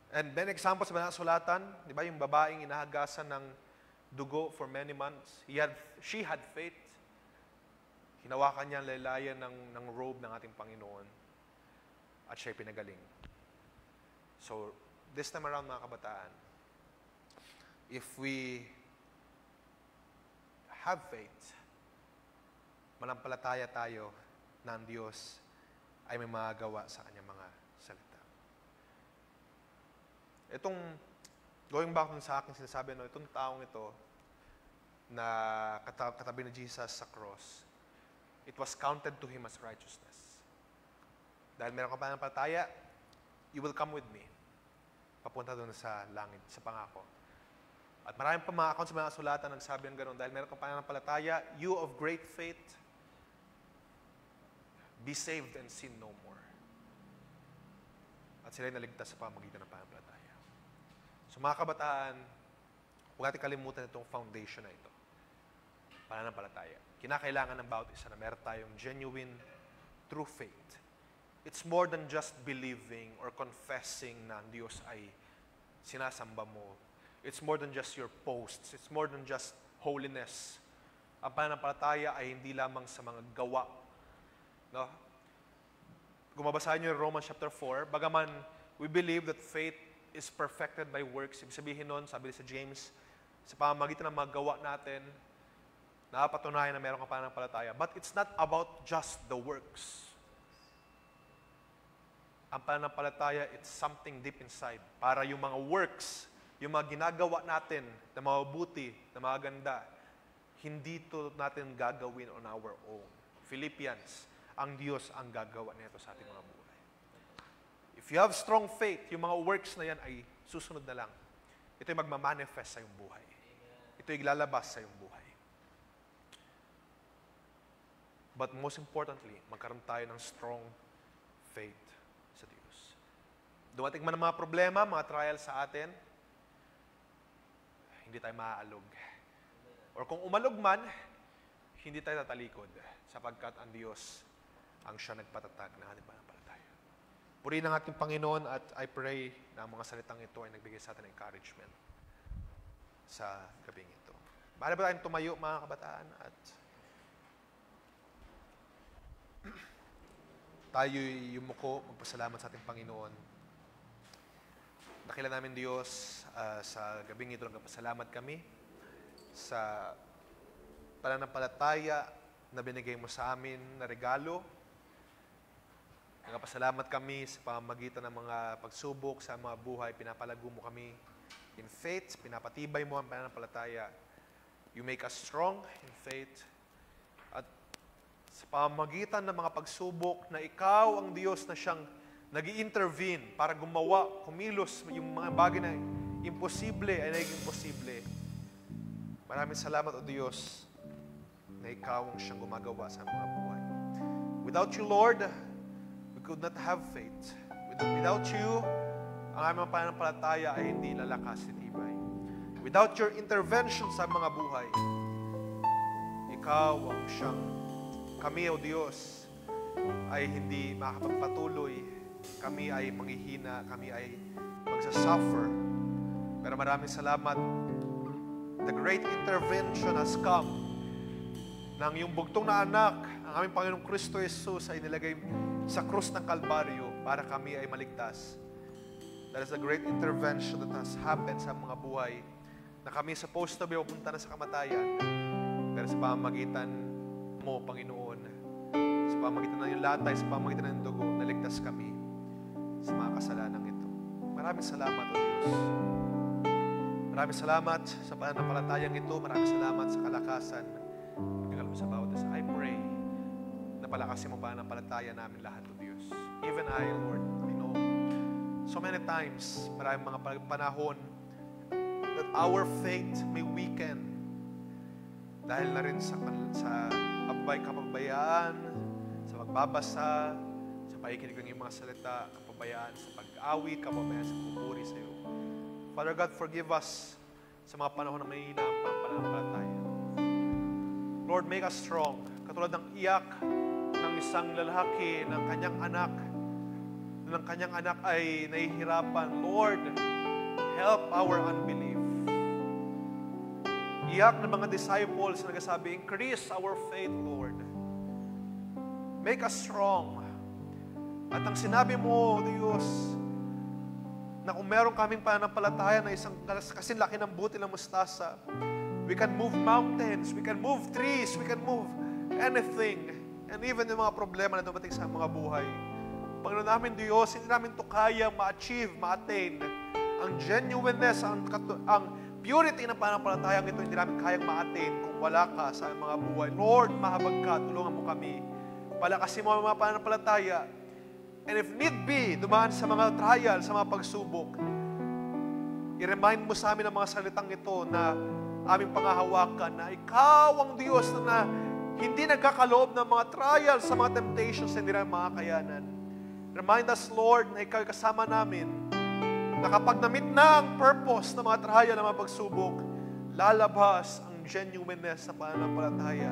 and then example sa Banal na Sulatan, di ba, yung babaeng inahagasan ng dugo for many months. She had faith. Hinawakan niya ang laylayan ng robe ng ating Panginoon at siya'y pinagaling. So, this time around mga kabataan, if we have faith, manampalataya tayo na ang Diyos ay may magagawa sa kanyang mga salita. Going back sa aking sinasabi, itong taong ito na katabi ni Jesus sa cross, it was counted to him as righteousness. Dahil meron ka pananampalataya, you will come with me. Papunta doon sa langit, sa pangako. At maraming pa mga accounts sa mga sulatan nagsabi ng gano'n, dahil meron kang pananampalataya, you of great faith, be saved and sin no more. At sila'y naligtas sa pamamagitan ng pananampalataya. So mga kabataan, huwag natin kalimutan itong foundation na ito. Pananampalataya. Kinakailangan ng bawat isa na meron tayong genuine, true faith. It's more than just believing or confessing na ang Diyos ay sinasamba mo. It's more than just your posts. It's more than just holiness. Ang pananampalataya ay hindi lamang sa mga gawa. No? Kung mabasahin niyo yung Romans chapter 4, bagaman we believe that faith is perfected by works. Ibig sabihin nun, sabi sa James, sa pamamagitan ng mga gawa natin, napatunayan na meron kang pananampalataya. But it's not about just the works. Ang pananampalataya, it's something deep inside. Para yung mga works, yung mga ginagawa natin na mabuti, na maganda, hindi ito natin gagawin on our own. Philippians, ang Diyos ang gagawa nito sa ating mga buhay. If you have strong faith, yung mga works na yan ay susunod na lang. Ito'y magmamanifest sa iyong buhay. Ito'y lalabas sa iyong buhay. But most importantly, magkaroon tayo ng strong faith sa Diyos. Dumating man ang mga problema, mga trials sa atin, hindi tayo maaalog. Or kung umalog man, hindi tayo tatalikod sapagkat ang Diyos ang siya nagpatatag ng ating pananampalataya. Purihin ang ating Panginoon at I pray na ang mga salitang ito ay nagbigay sa atin ng encouragement sa gabing ito. Maaari ba tayong tumayo mga kabataan at tayo yumuko, magpasalamat sa ating Panginoon. Dakila namin Diyos, sa gabing ito nagpasalamat kami sa pananampalataya na binigay mo sa amin na regalo. Nagpasalamat kami sa pamamagitan ng mga pagsubok sa mga buhay. Pinapalago mo kami in faith, pinapatibay mo ang pananampalataya. You make us strong in faith. At sa pamamagitan ng mga pagsubok na ikaw ang Diyos na siyang nag-i-intervene para gumawa, kumilos, yung mga bagay na imposible ay naging posible. Maraming salamat o Diyos na ikaw ang siyang gumagawa sa mga buhay. Without you, Lord, we could not have faith. Without you, ang aming mga pananampalataya ay hindi lalakas tibay. Without your intervention sa mga buhay, ikaw ang siyang, kami, O Diyos, ay hindi makakapagpatuloy. Kami ay manghihina, kami ay magsasuffer. Pero maraming salamat. The great intervention has come nang yung bugtong na anak, ang aming Panginoong Kristo Jesus ay nilagay sa krus ng Kalbaryo para kami ay maligtas. That is the great intervention that has happened sa mga buhay na kami supposed to be pupunta na sa kamatayan. Pero sa pamamagitan mo, Panginoon, sa pamamagitan ng iyong latay, sa pamamagitan ng dugo, naligtas kami sa mga kasalanan ito. Maraming salamat, O Diyos. Maraming salamat sa pananampalatayang ito. Maraming salamat sa kalakasan. Bigyan mo sa bawat isa. I pray na palakasin mo pananampalataya namin lahat, O Diyos. Even I, Lord, I know so many times, maraming mga panahon that our faith may weaken dahil na rin sa kapabayaan, sa pagbabasa, sa pakikinig ng iyong mga salita, kapabayaan sa pag-awit, kapabayaan sa pupuri sa iyo. Father God, forgive us sa mga panahon na may hina ang pananampalataya. Lord, make us strong. Katulad ng iyak ng isang lalaki ng kanyang anak ay nahihirapan. Lord, help our unbelief. Iyak ng mga disciples na nagsasabi, increase our faith, Lord. Make us strong. At ang sinabi mo, Diyos, na kung meron kaming pananampalataya na isang kasing laki ng butil ng mustasa, we can move mountains, we can move trees, we can move anything. And even yung mga problema na dumating sa mga buhay. Panginoon namin, Diyos, hindi namin ito kaya ma-achieve, ma-attain. Ang genuineness, ang purity ng pananampalatayang ito, hindi namin kayang ma-attain kung wala ka sa mga buhay. Lord, mahabag ka, tulungan mo kami. Palakasin mo ang mga pananampalataya. And if need be, dumaan sa mga trial, sa mga pagsubok, i-remind mo sa amin ang mga salitang ito na aming pangahawakan na ikaw ang Diyos na hindi nagkakaloob ng mga trials sa mga temptations na hindi namin makakayanan. Remind us, Lord, na ikaw kasama namin, na kapag na-meet na ang purpose ng mga trial, ng mga pagsubok, lalabas ang genuineness sa pananampalataya.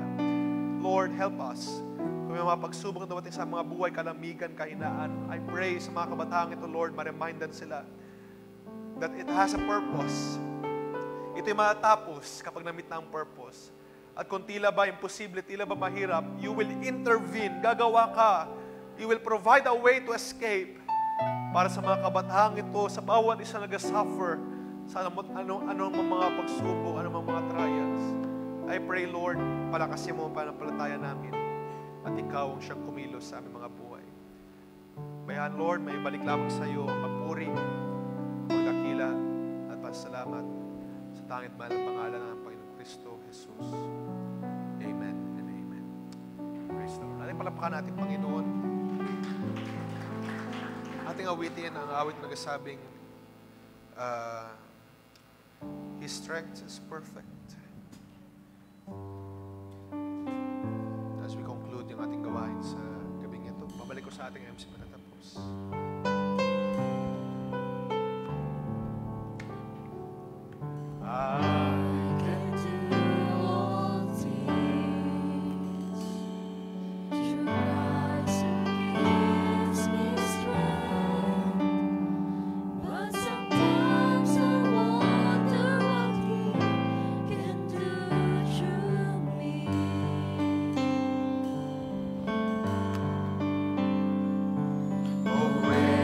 Lord, help us. Kung may mga pagsubok na dumating sa mga buhay, kalamigan, kahinaan, I pray sa mga kabataan ito, Lord, ma-remindan sila that it has a purpose. Ito'y matatapos kapag na-meet na ang purpose. At kung tila ba imposible, tila ba mahirap, you will intervene, gagawa ka, you will provide a way to escape para sa mga kabataan ito, sa bawat isa nag-suffer, sa anong mga pagsubok, anong mga trials. I pray, Lord, palakasin mo ang pananampalataya namin at ikaw ang siyang kumilos sa aming mga buhay. Bayan, Lord, may balik lamang sa iyo ang pagpuri, pagdakila at pasalamat sa tanging mahal na pangalan ng Panginoong Kristo Jesus. Amen and amen. Praise the Lord. Ating palapakan natin, Panginoon. Ating awitin ang awit na nagsasabing, His strength is perfect. As we conclude yung ating gawain sa gabing ito, pabalik ko sa ating MC patatapos. Away.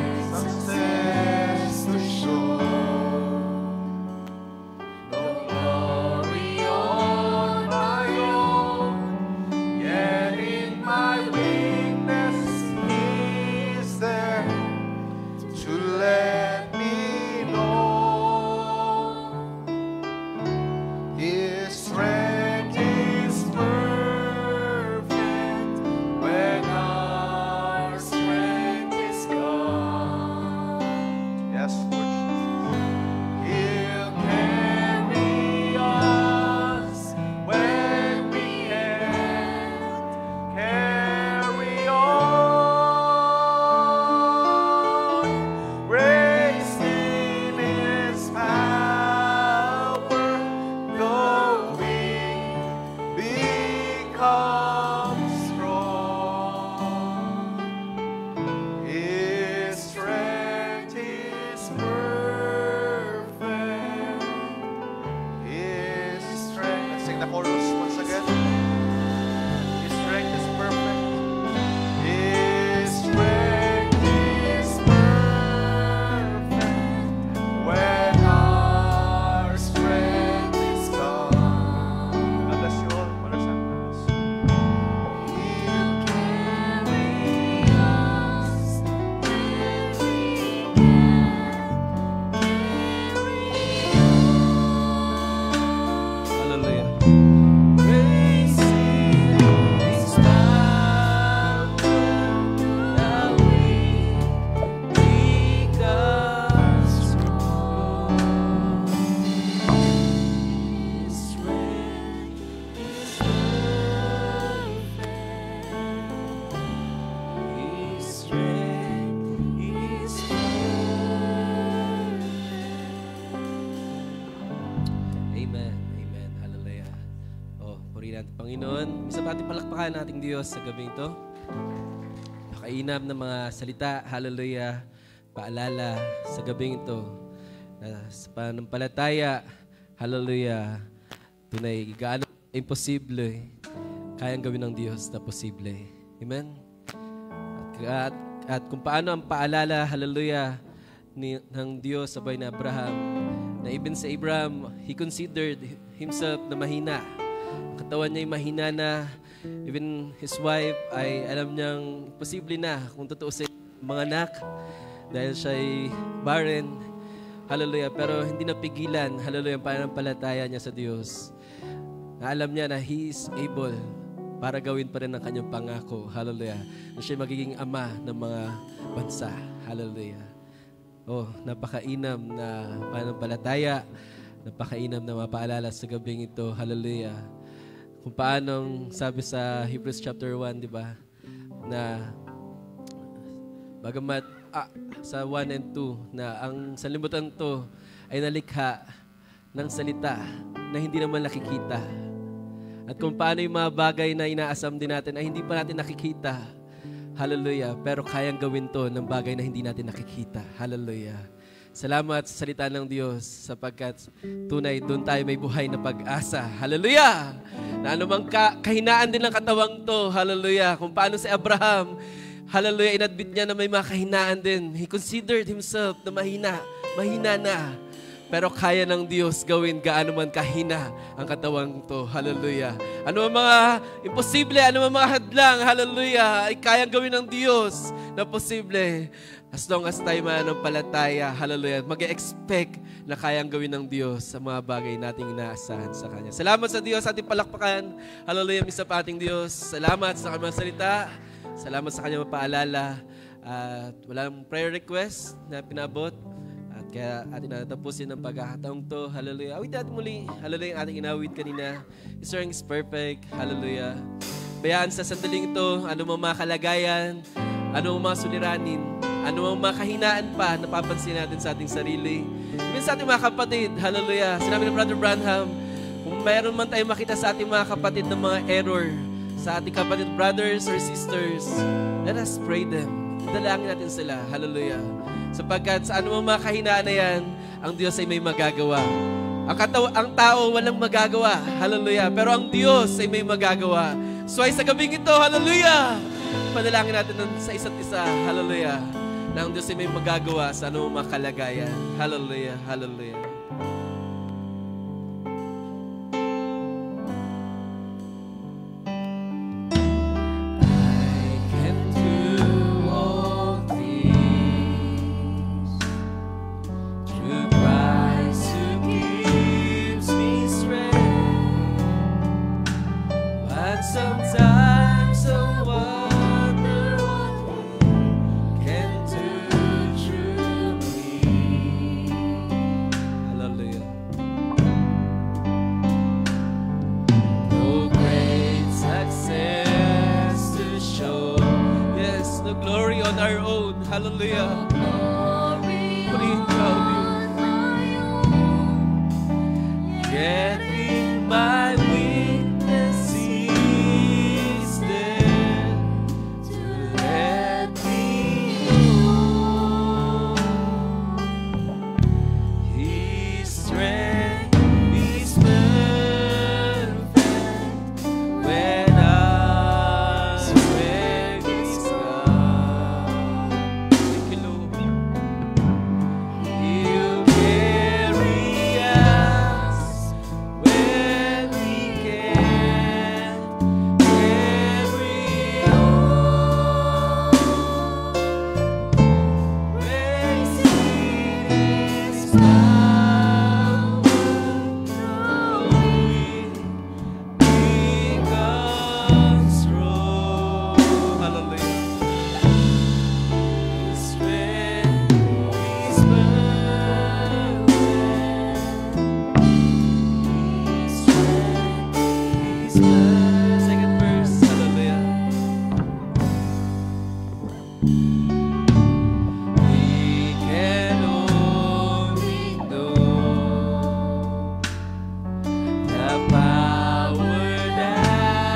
Panginoon. Isa pa ating palakpakan nating Diyos sa gabing ito. Pakainam ng mga salita, hallelujah, paalala sa gabing ito. Na sa pananampalataya, hallelujah, tunay, gaano imposible, kayang gawin ng Diyos na posible. Amen? At kung paano ang paalala, hallelujah, ng Diyos sa buhay ni Abraham, na even sa Abraham, he considered himself na mahina. Ang katawan niya ay mahina na. Even his wife ay alam niyang posible na kung totoo sa mga anak dahil siya ay barren. Hallelujah. Pero hindi napigilan, hallelujah, ang pananampalataya niya sa Diyos. Na alam niya na he is able para gawin pa rin ang kanyang pangako. Hallelujah. Na siya magiging ama ng mga bansa. Hallelujah. Oh, napakainam na pananampalataya. Napakainam na mapaalala sa gabing ito. Hallelujah. Kung paanong sabi sa Hebrews chapter 1, di ba? Na bagamat sa 1 and 2 na ang sanlibutan to ay nalikha ng salita na hindi naman nakikita. At kung paano yung mga bagay na inaasam din natin ay hindi pa natin nakikita. Hallelujah. Pero kayang gawin to ng bagay na hindi natin nakikita. Hallelujah. Salamat sa salita ng Diyos sapagkat tunay doon tayo may buhay na pag-asa. Hallelujah! Na anumang kahinaan din ng katawang to. Hallelujah! Kung paano si Abraham, hallelujah, inadmit niya na may mga kahinaan din. He considered himself na mahina na. Pero kaya ng Diyos gawin gaano man kahina ang katawang to. Hallelujah! Ano ang mga imposible, ano ang mga hadlang, hallelujah, ay kayang gawin ng Diyos na posible. As long as tayo mananampalataya, hallelujah, mag-expect na kayang gawin ng Diyos sa mga bagay nating inaasahan sa Kanya. Salamat sa Diyos, ating palakpakan. Hallelujah, misa pa ating Diyos. Salamat sa Kanyang salita. Salamat sa Kanyang paalala. At walang prayer request na pinabot. At kaya ating natatapusin ang pagkakataong to. Hallelujah. Awit natin muli. Hallelujah, yung ating inawit kanina. His song is perfect. Hallelujah. Bayaan sa sandaling ito, anumang mga kalagayan, anumang mga suliranin, anumang mga kahinaan pa napapansin natin sa ating sarili. Even sa ating mga kapatid, hallelujah. Sinabi ng Brother Branham, kung mayroon man tayo makita sa ating mga kapatid ng mga error, sa ating kapatid, brothers or sisters, let us pray them. Dalangin natin sila, hallelujah. Sapagkat sa anumang mga kahinaan na yan, ang Diyos ay may magagawa. Ang tao walang magagawa, hallelujah. Pero ang Diyos ay may magagawa. So ay sa gabing ito, hallelujah, panalangin natin sa isa't isa, hallelujah, na ang Diyos ay may magagawa sa anumang mga kalagayan. Hallelujah, hallelujah. I can do all things through Christ who gives me strength. But sometimes I wonder what He can do through me. Hallelujah. No great success to show. Yes, no glory on our own. Hallelujah. Yet in my weakness He is there to let me know. His strength is perfect when our strength is gone. Thank you, Lord. He'll carry us when we can't carry on. Praise His power through me becomes strong. Hallelujah. His strength is perfect. His strength is perfect. Second verse. Hallelujah. We can only know the power that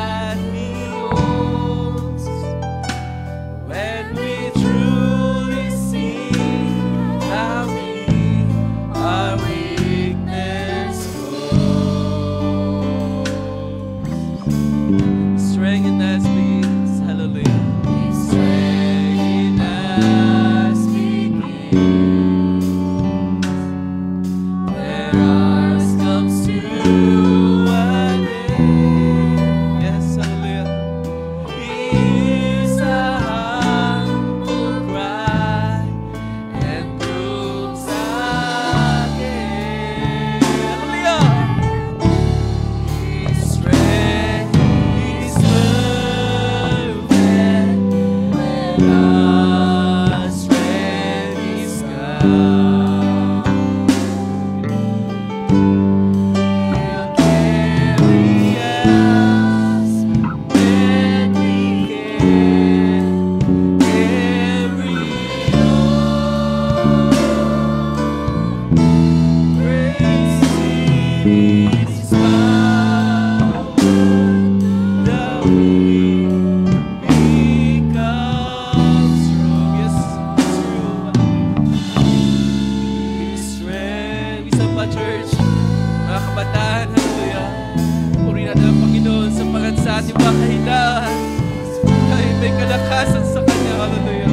sa ating mga kahinaan. Kahit may kalakasan sa Kanya. Hallelujah.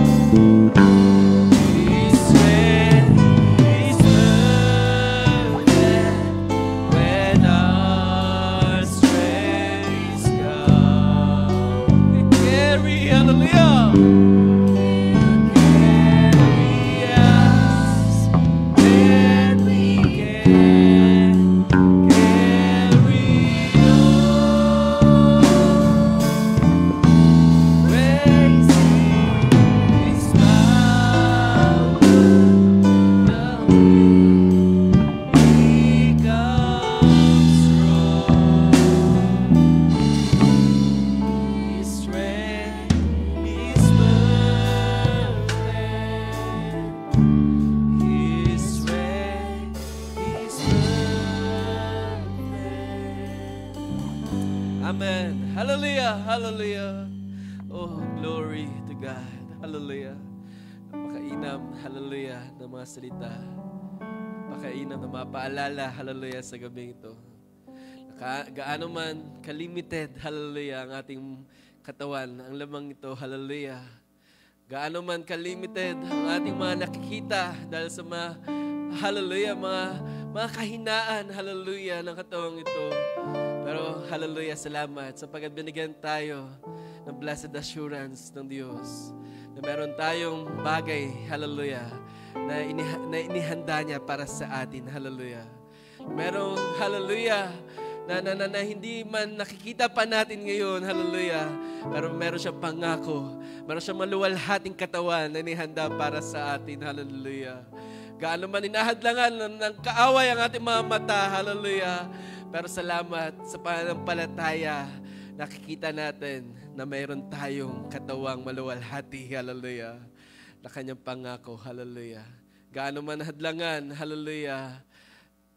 Amen. Hallelujah. Hallelujah. Oh, glory to God. Hallelujah. Napakainam. Hallelujah. Ng mga salita. Napakainam na mapaalala. Hallelujah sa gabing ito. Gaano man kalimited. Hallelujah. Ang ating katawan. Ang lamang ito. Hallelujah. Gaano man kalimited ang ating mga nakikita dahil sa mga hallelujah, mga kahinaan, hallelujah, ng katawang ito. Pero hallelujah, salamat sapagkat binigyan tayo ng blessed assurance ng Diyos na meron tayong bagay, hallelujah, na inihanda niya para sa atin, hallelujah. Merong hallelujah na hindi man nakikita pa natin ngayon, hallelujah, pero meron siyang pangako, meron siyang maluwalhating katawan na inihanda para sa atin, hallelujah. Gaano man inahadlangan ng kaaway ang ating mga mata, hallelujah. Pero salamat sa pananampalataya, nakikita natin na mayroon tayong katawang maluwalhati, hallelujah, na kanyang pangako, hallelujah. Gaano man hadlangan, hallelujah,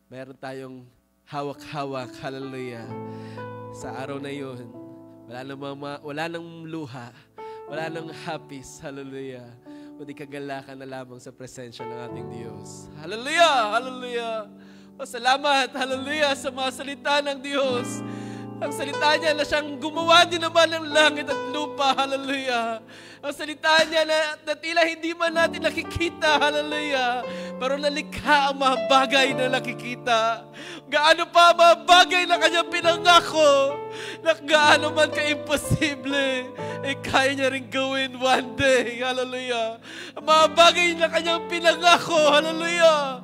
mayroon tayong hawak-hawak, hallelujah. Sa araw na yun, wala nang luha, wala nang hapis, hallelujah. Kundi kagalakan na lamang sa presensya ng ating Diyos. Hallelujah! Hallelujah! O salamat, hallelujah, sa mga salita ng Diyos. Ang salita niya na siyang gumawa din naman ng langit at lupa, hallelujah. Ang salita niya na tila hindi man natin nakikita, hallelujah. Pero nalikha ang mga bagay na nakikita. Gaano pa mga bagay na kanyang pinangako, na gaano man ka-imposible, kaya niya rin gawin one day, hallelujah. Ang mga bagay na kanyang pinangako, hallelujah,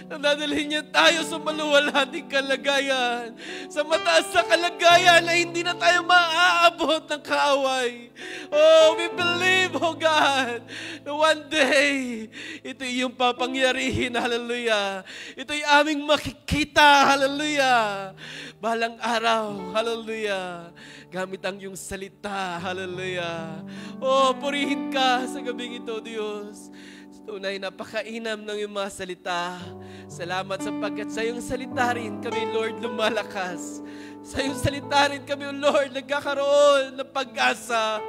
nadalhin niya tayo sa maluwalhating kalagayan, sa mataas na kalagayan na hindi na tayo maaabot ng kaaway. Oh, we believe, oh God, na one day, ito yung papangyarihin, hallelujah. Ito'y aming makikita, hallelujah. Balang araw, hallelujah. Gamit ang iyong salita, hallelujah. Oh, purihin ka sa gabing ito, Diyos. Tunay, napakainam ng iyong mga salita. Salamat sapagkat sa iyong salita rin kami, Lord, lumalakas. Sa iyong salita rin kami, Lord, nagkakaroon ng pag-asa.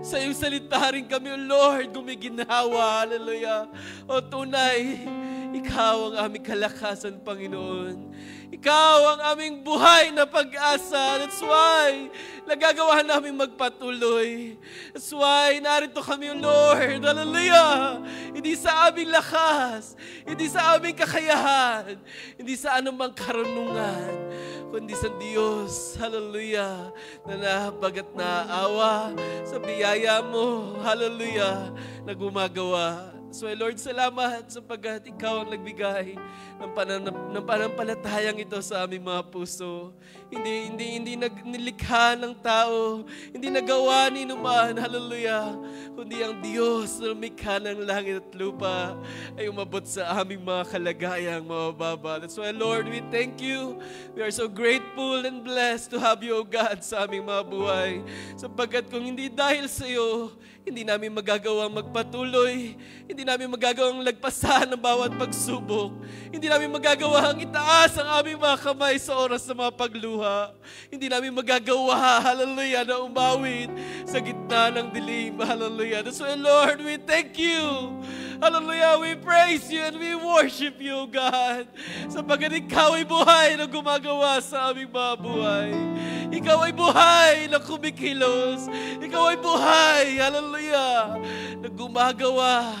Sa iyong salita rin kami, Lord, gumiginhawa. Hallelujah. O tunay, ikaw ang aming kalakasan, Panginoon. Ikaw ang aming buhay na pag-asa. That's why nagagawa namin magpatuloy. That's why narito kami, Lord. Hallelujah. Hindi sa aming lakas, hindi sa aming kakayahan, hindi sa anumang karunungan, kundi sa Diyos, hallelujah, na nahabagat na awa sa biyaya mo, hallelujah, na gumagawa. So, Lord, salamat sapagkat ikaw ang nagbigay ng panampalatayang ito sa aming mga puso. Hindi nilikha ng tao, hindi nagawa ni numan, hallelujah, kundi ang Diyos na lumikha ng langit at lupa ay umabot sa aming mga kalagayang mababa. That's why, Lord, we thank you. We are so grateful and blessed to have you, O God, sa aming mga buhay. Sapagkat kung hindi dahil sa iyo, hindi namin magagawang magpatuloy. Hindi namin magagawang lagpasan ang bawat pagsubok. Hindi namin magagawang itaas ang aming mga kamay sa oras ng mga pagluha. Hindi namin magagawa, hallelujah, na umawit sa gitna ng dilim, hallelujah. That's why, Lord, we thank you. Hallelujah, we praise you and we worship you, God. Sapagkat ikaw ay buhay na gumagawa sa aming mga buhay. Ikaw ay buhay na kumikilos. Ikaw ay buhay, hallelujah, na gumagawa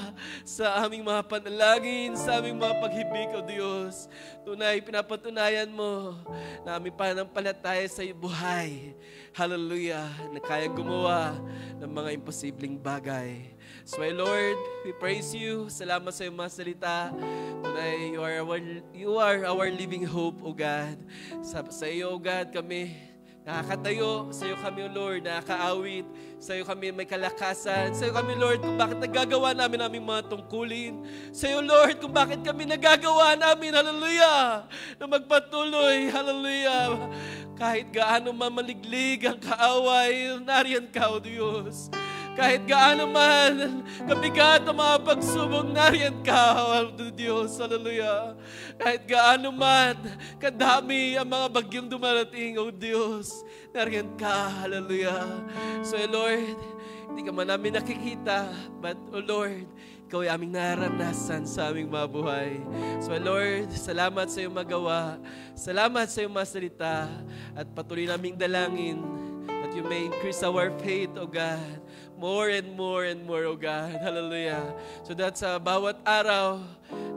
sa aming mga panalangin, sa aming mga paghibig, O Diyos. Tunay, pinapatunayan mo na aming pananampalataya sa iyo buhay. Hallelujah, na kaya gumawa ng mga imposibleng bagay. So, my Lord, we praise you. Salamat sa iyong mga salita. Tunay, you are our living hope, O God. Sa iyo, O God, kami nakakatayo. Sa iyo kami, O Lord, nakakaawit. Sa iyo kami may kalakasan. Sa iyo kami, Lord, kung bakit nagagawa namin aming mga tungkulin. Sa iyo, Lord, kung bakit kami nagagawa namin, hallelujah, na magpatuloy, hallelujah. Kahit gaano mamaliglig ang kaaway, nariyan ka, O Diyos. Kahit gaano man kabigat ang mga pagsubok, nariyan ka, O Diyos, hallelujah. Kahit gaano man kadami ang mga bagyong dumarating, O Diyos, nariyan ka, hallelujah. So, Lord, hindi ka man namin nakikita, but, O Lord, ikaw ay aming naranasan sa aming mga buhay. So, Lord, salamat sa iyong magawa. Salamat sa iyong mga salita. At patuloy naming dalangin that you may increase our faith, O God. More and more and more, O God. Hallelujah. So that sa bawat araw,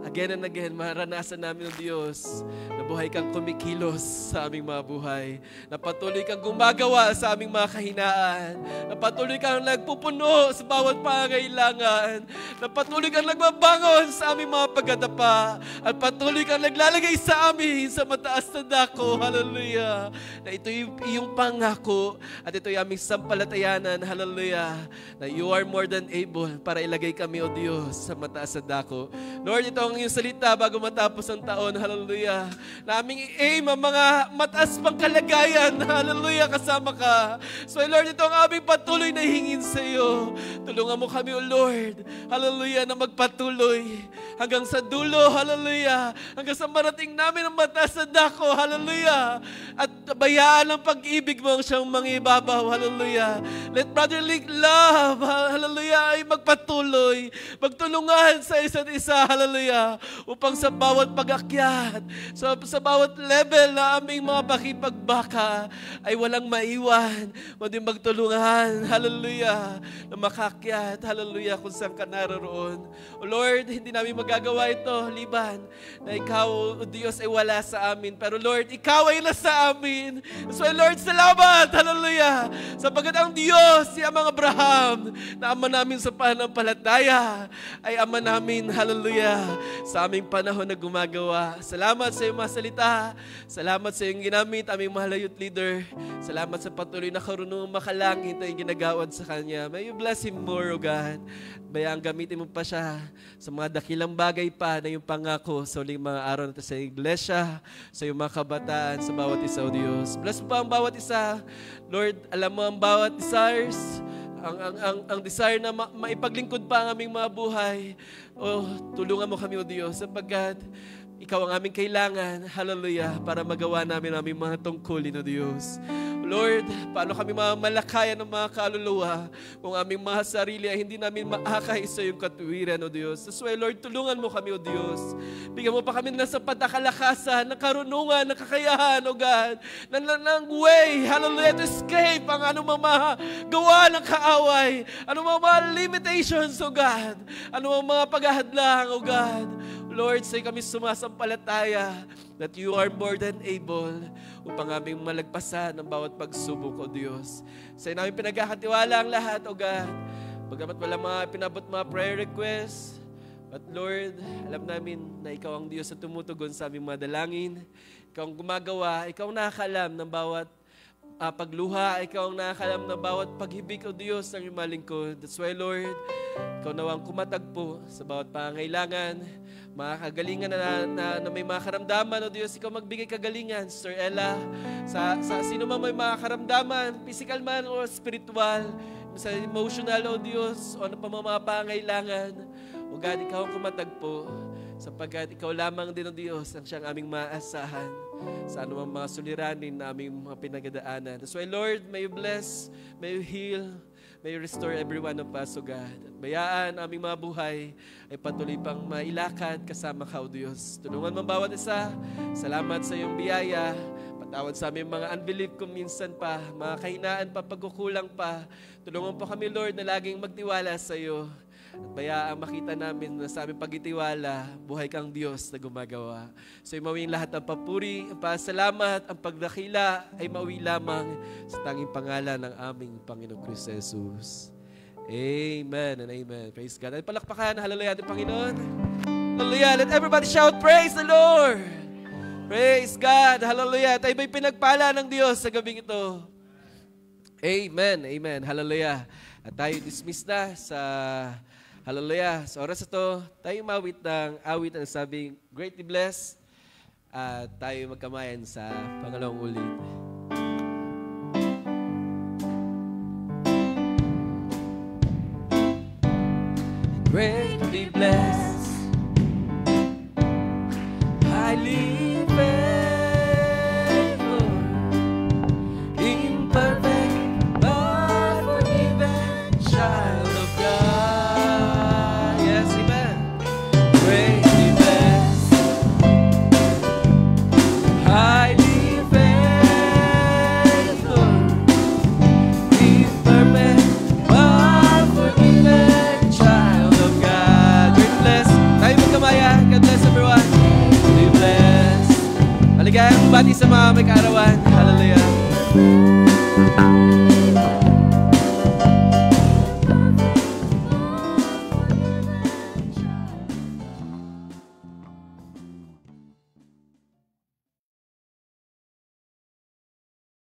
again and again, maranasan namin, O Diyos, na buhay kang kumikilos sa aming mga buhay. Na patuloy kang gumagawa sa aming mga kahinaan. Na patuloy kang nagpupuno sa bawat pangangailangan. Na patuloy kang nagbabangon sa aming mga pagkadapa. At patuloy kang naglalagay sa amin sa mataas na dako. Hallelujah. Na ito yung iyong pangako. At ito yung aming sampalatayanan. Hallelujah. Na you are more than able para ilagay kami, O Diyos, sa mataas na dako. Lord, ito ang iyong salita bago matapos ang taon. Hallelujah. Na aming i-aim ang mga mataas pang kalagayan. Hallelujah, kasama ka. So, Lord, ito ang aming patuloy na hingin sa iyo. Tulungan mo kami, O Lord. Hallelujah, na magpatuloy hanggang sa dulo. Hallelujah. Hanggang sa marating namin ang mataas na dako. Hallelujah. At bayaan ang pag-ibig mo ang siyang mangibabaw. Hallelujah. Let brotherly love, hallelujah, ay magpatuloy, magtulungan sa isa't isa, hallelujah, upang sa bawat pag-akyat, sa bawat level na aming mga pakipagbaka, ay walang maiwan, kundi magtulungan, hallelujah, na makakyat, hallelujah, kung saan ka naroon. O Lord, hindi namin magagawa ito, liban, na ikaw, O Diyos, ay wala sa amin, pero Lord, ikaw ay nasa amin. So Lord, salamat, hallelujah, sapagkat ang Diyos, si Amang Abraham, na ama namin sa pananampalataya, ay ama namin, hallelujah, sa aming panahon na gumagawa. Salamat sa iyong mga salita. Salamat sa iyong ginamit, aming mahal na youth leader. Salamat sa patuloy na karunungang makalangit na iyong ginagawad sa kanya. May you bless him more, O God. Bayang gamitin mo pa siya sa mga dakilang bagay pa na yung pangako sa uling mga araw na ito sa iglesia, sa iyong mga kabataan, sa bawat isa, O Diyos. Bless mo pa ang bawat isa. Lord, alam mo ang bawat desires, ang desire na maipaglingkod pa ang aming mga buhay. Oh, tulungan mo kami, O Diyos, sapagkat ikaw ang aming kailangan, hallelujah, para magawa namin ang aming mga tungkulin, O Diyos. Lord, paano kami mamalakayan ng mga kaluluwa kung aming mga sarili ay hindi namin maakay sa iyong katuwiran, O Diyos. So, Lord, tulungan mo kami, O Diyos. Bigyan mo pa kami ng sapat na kalakasan, ng karunungan, ng kakayahan, O God, ng way, hallelujah, to escape ang anumang mga gawa ng kaaway, anumang mga limitations, O God, anumang mga paghahadlang, O God. Lord, sa'yo kami sumasampalataya that you are more than able upang aming malagpasan ang bawat pagsubok, O Diyos. Sa'yo namin pinagkakatiwala ang lahat, O God. Bagamat wala mga pinabot mga prayer requests, but Lord, alam namin na ikaw ang Diyos na tumutugon sa aming mga dalangin. Ikaw ang gumagawa, ikaw ang nakakalam ng bawat pagluha, ikaw ang nakakalam ng bawat paghibig, O Diyos, ng iyong malingkod. That's why, Lord, ikaw nawang kumatagpo sa bawat pangangailangan, mga kagalingan na may mga karamdaman, O Diyos, ikaw magbigay kagalingan. Sister Ella, sa sino man may mga karamdaman, physical man o spiritual, sa emotional, O Diyos, o ano pa mga pangangailangan, O God, ikaw ang kumatagpo, sapagkat ikaw lamang din, O Diyos, ang siyang aming maasahan sa anumang mga suliranin na aming mga pinagdaanan. That's why, Lord, may you bless, may you heal, May you restore every one of us, O God. At bayaan aming mga buhay ay patuloy pang mailakad kasama ka, O Diyos. Tulungan mo bawat isa. Salamat sa iyong biyaya. Patawad sa aming mga unbelief kung minsan pa, mga kahinaan pa, pagkukulang pa. Tulungan po kami, Lord, na laging magtiwala sa iyo. At bayaang makita namin na sa aming pagtitiwala, buhay kang Diyos na gumagawa. So imawing lahat ng papuri, ang pasalamat, ang pagdakila ay mauwi lamang sa tanging pangalan ng aming Panginoong Kristo Jesus. Amen and amen. Praise God. At palakpakan, hallelujah ating Panginoon. Hallelujah. Let everybody shout, praise the Lord. Praise God. Hallelujah. Tayo ba'y pinagpala ng Diyos sa gabing ito? Amen. Amen. Hallelujah. At tayo dismiss na sa hallelujah. Sa oras ito, tayo mawit ng awit na sabing greatly blessed at tayo magkamayan sa pangalawang ulit. Greatly blessed, highly favored, imperfect, but forgiven child of God. Yes, amen. Greatly blessed, highly favored, imperfect, but forgiven child of God. Greatly blessed. Tayo magkamaya. God bless everyone. Be blessed. Maligayang bati sa mga may kaarawan. Hallelujah.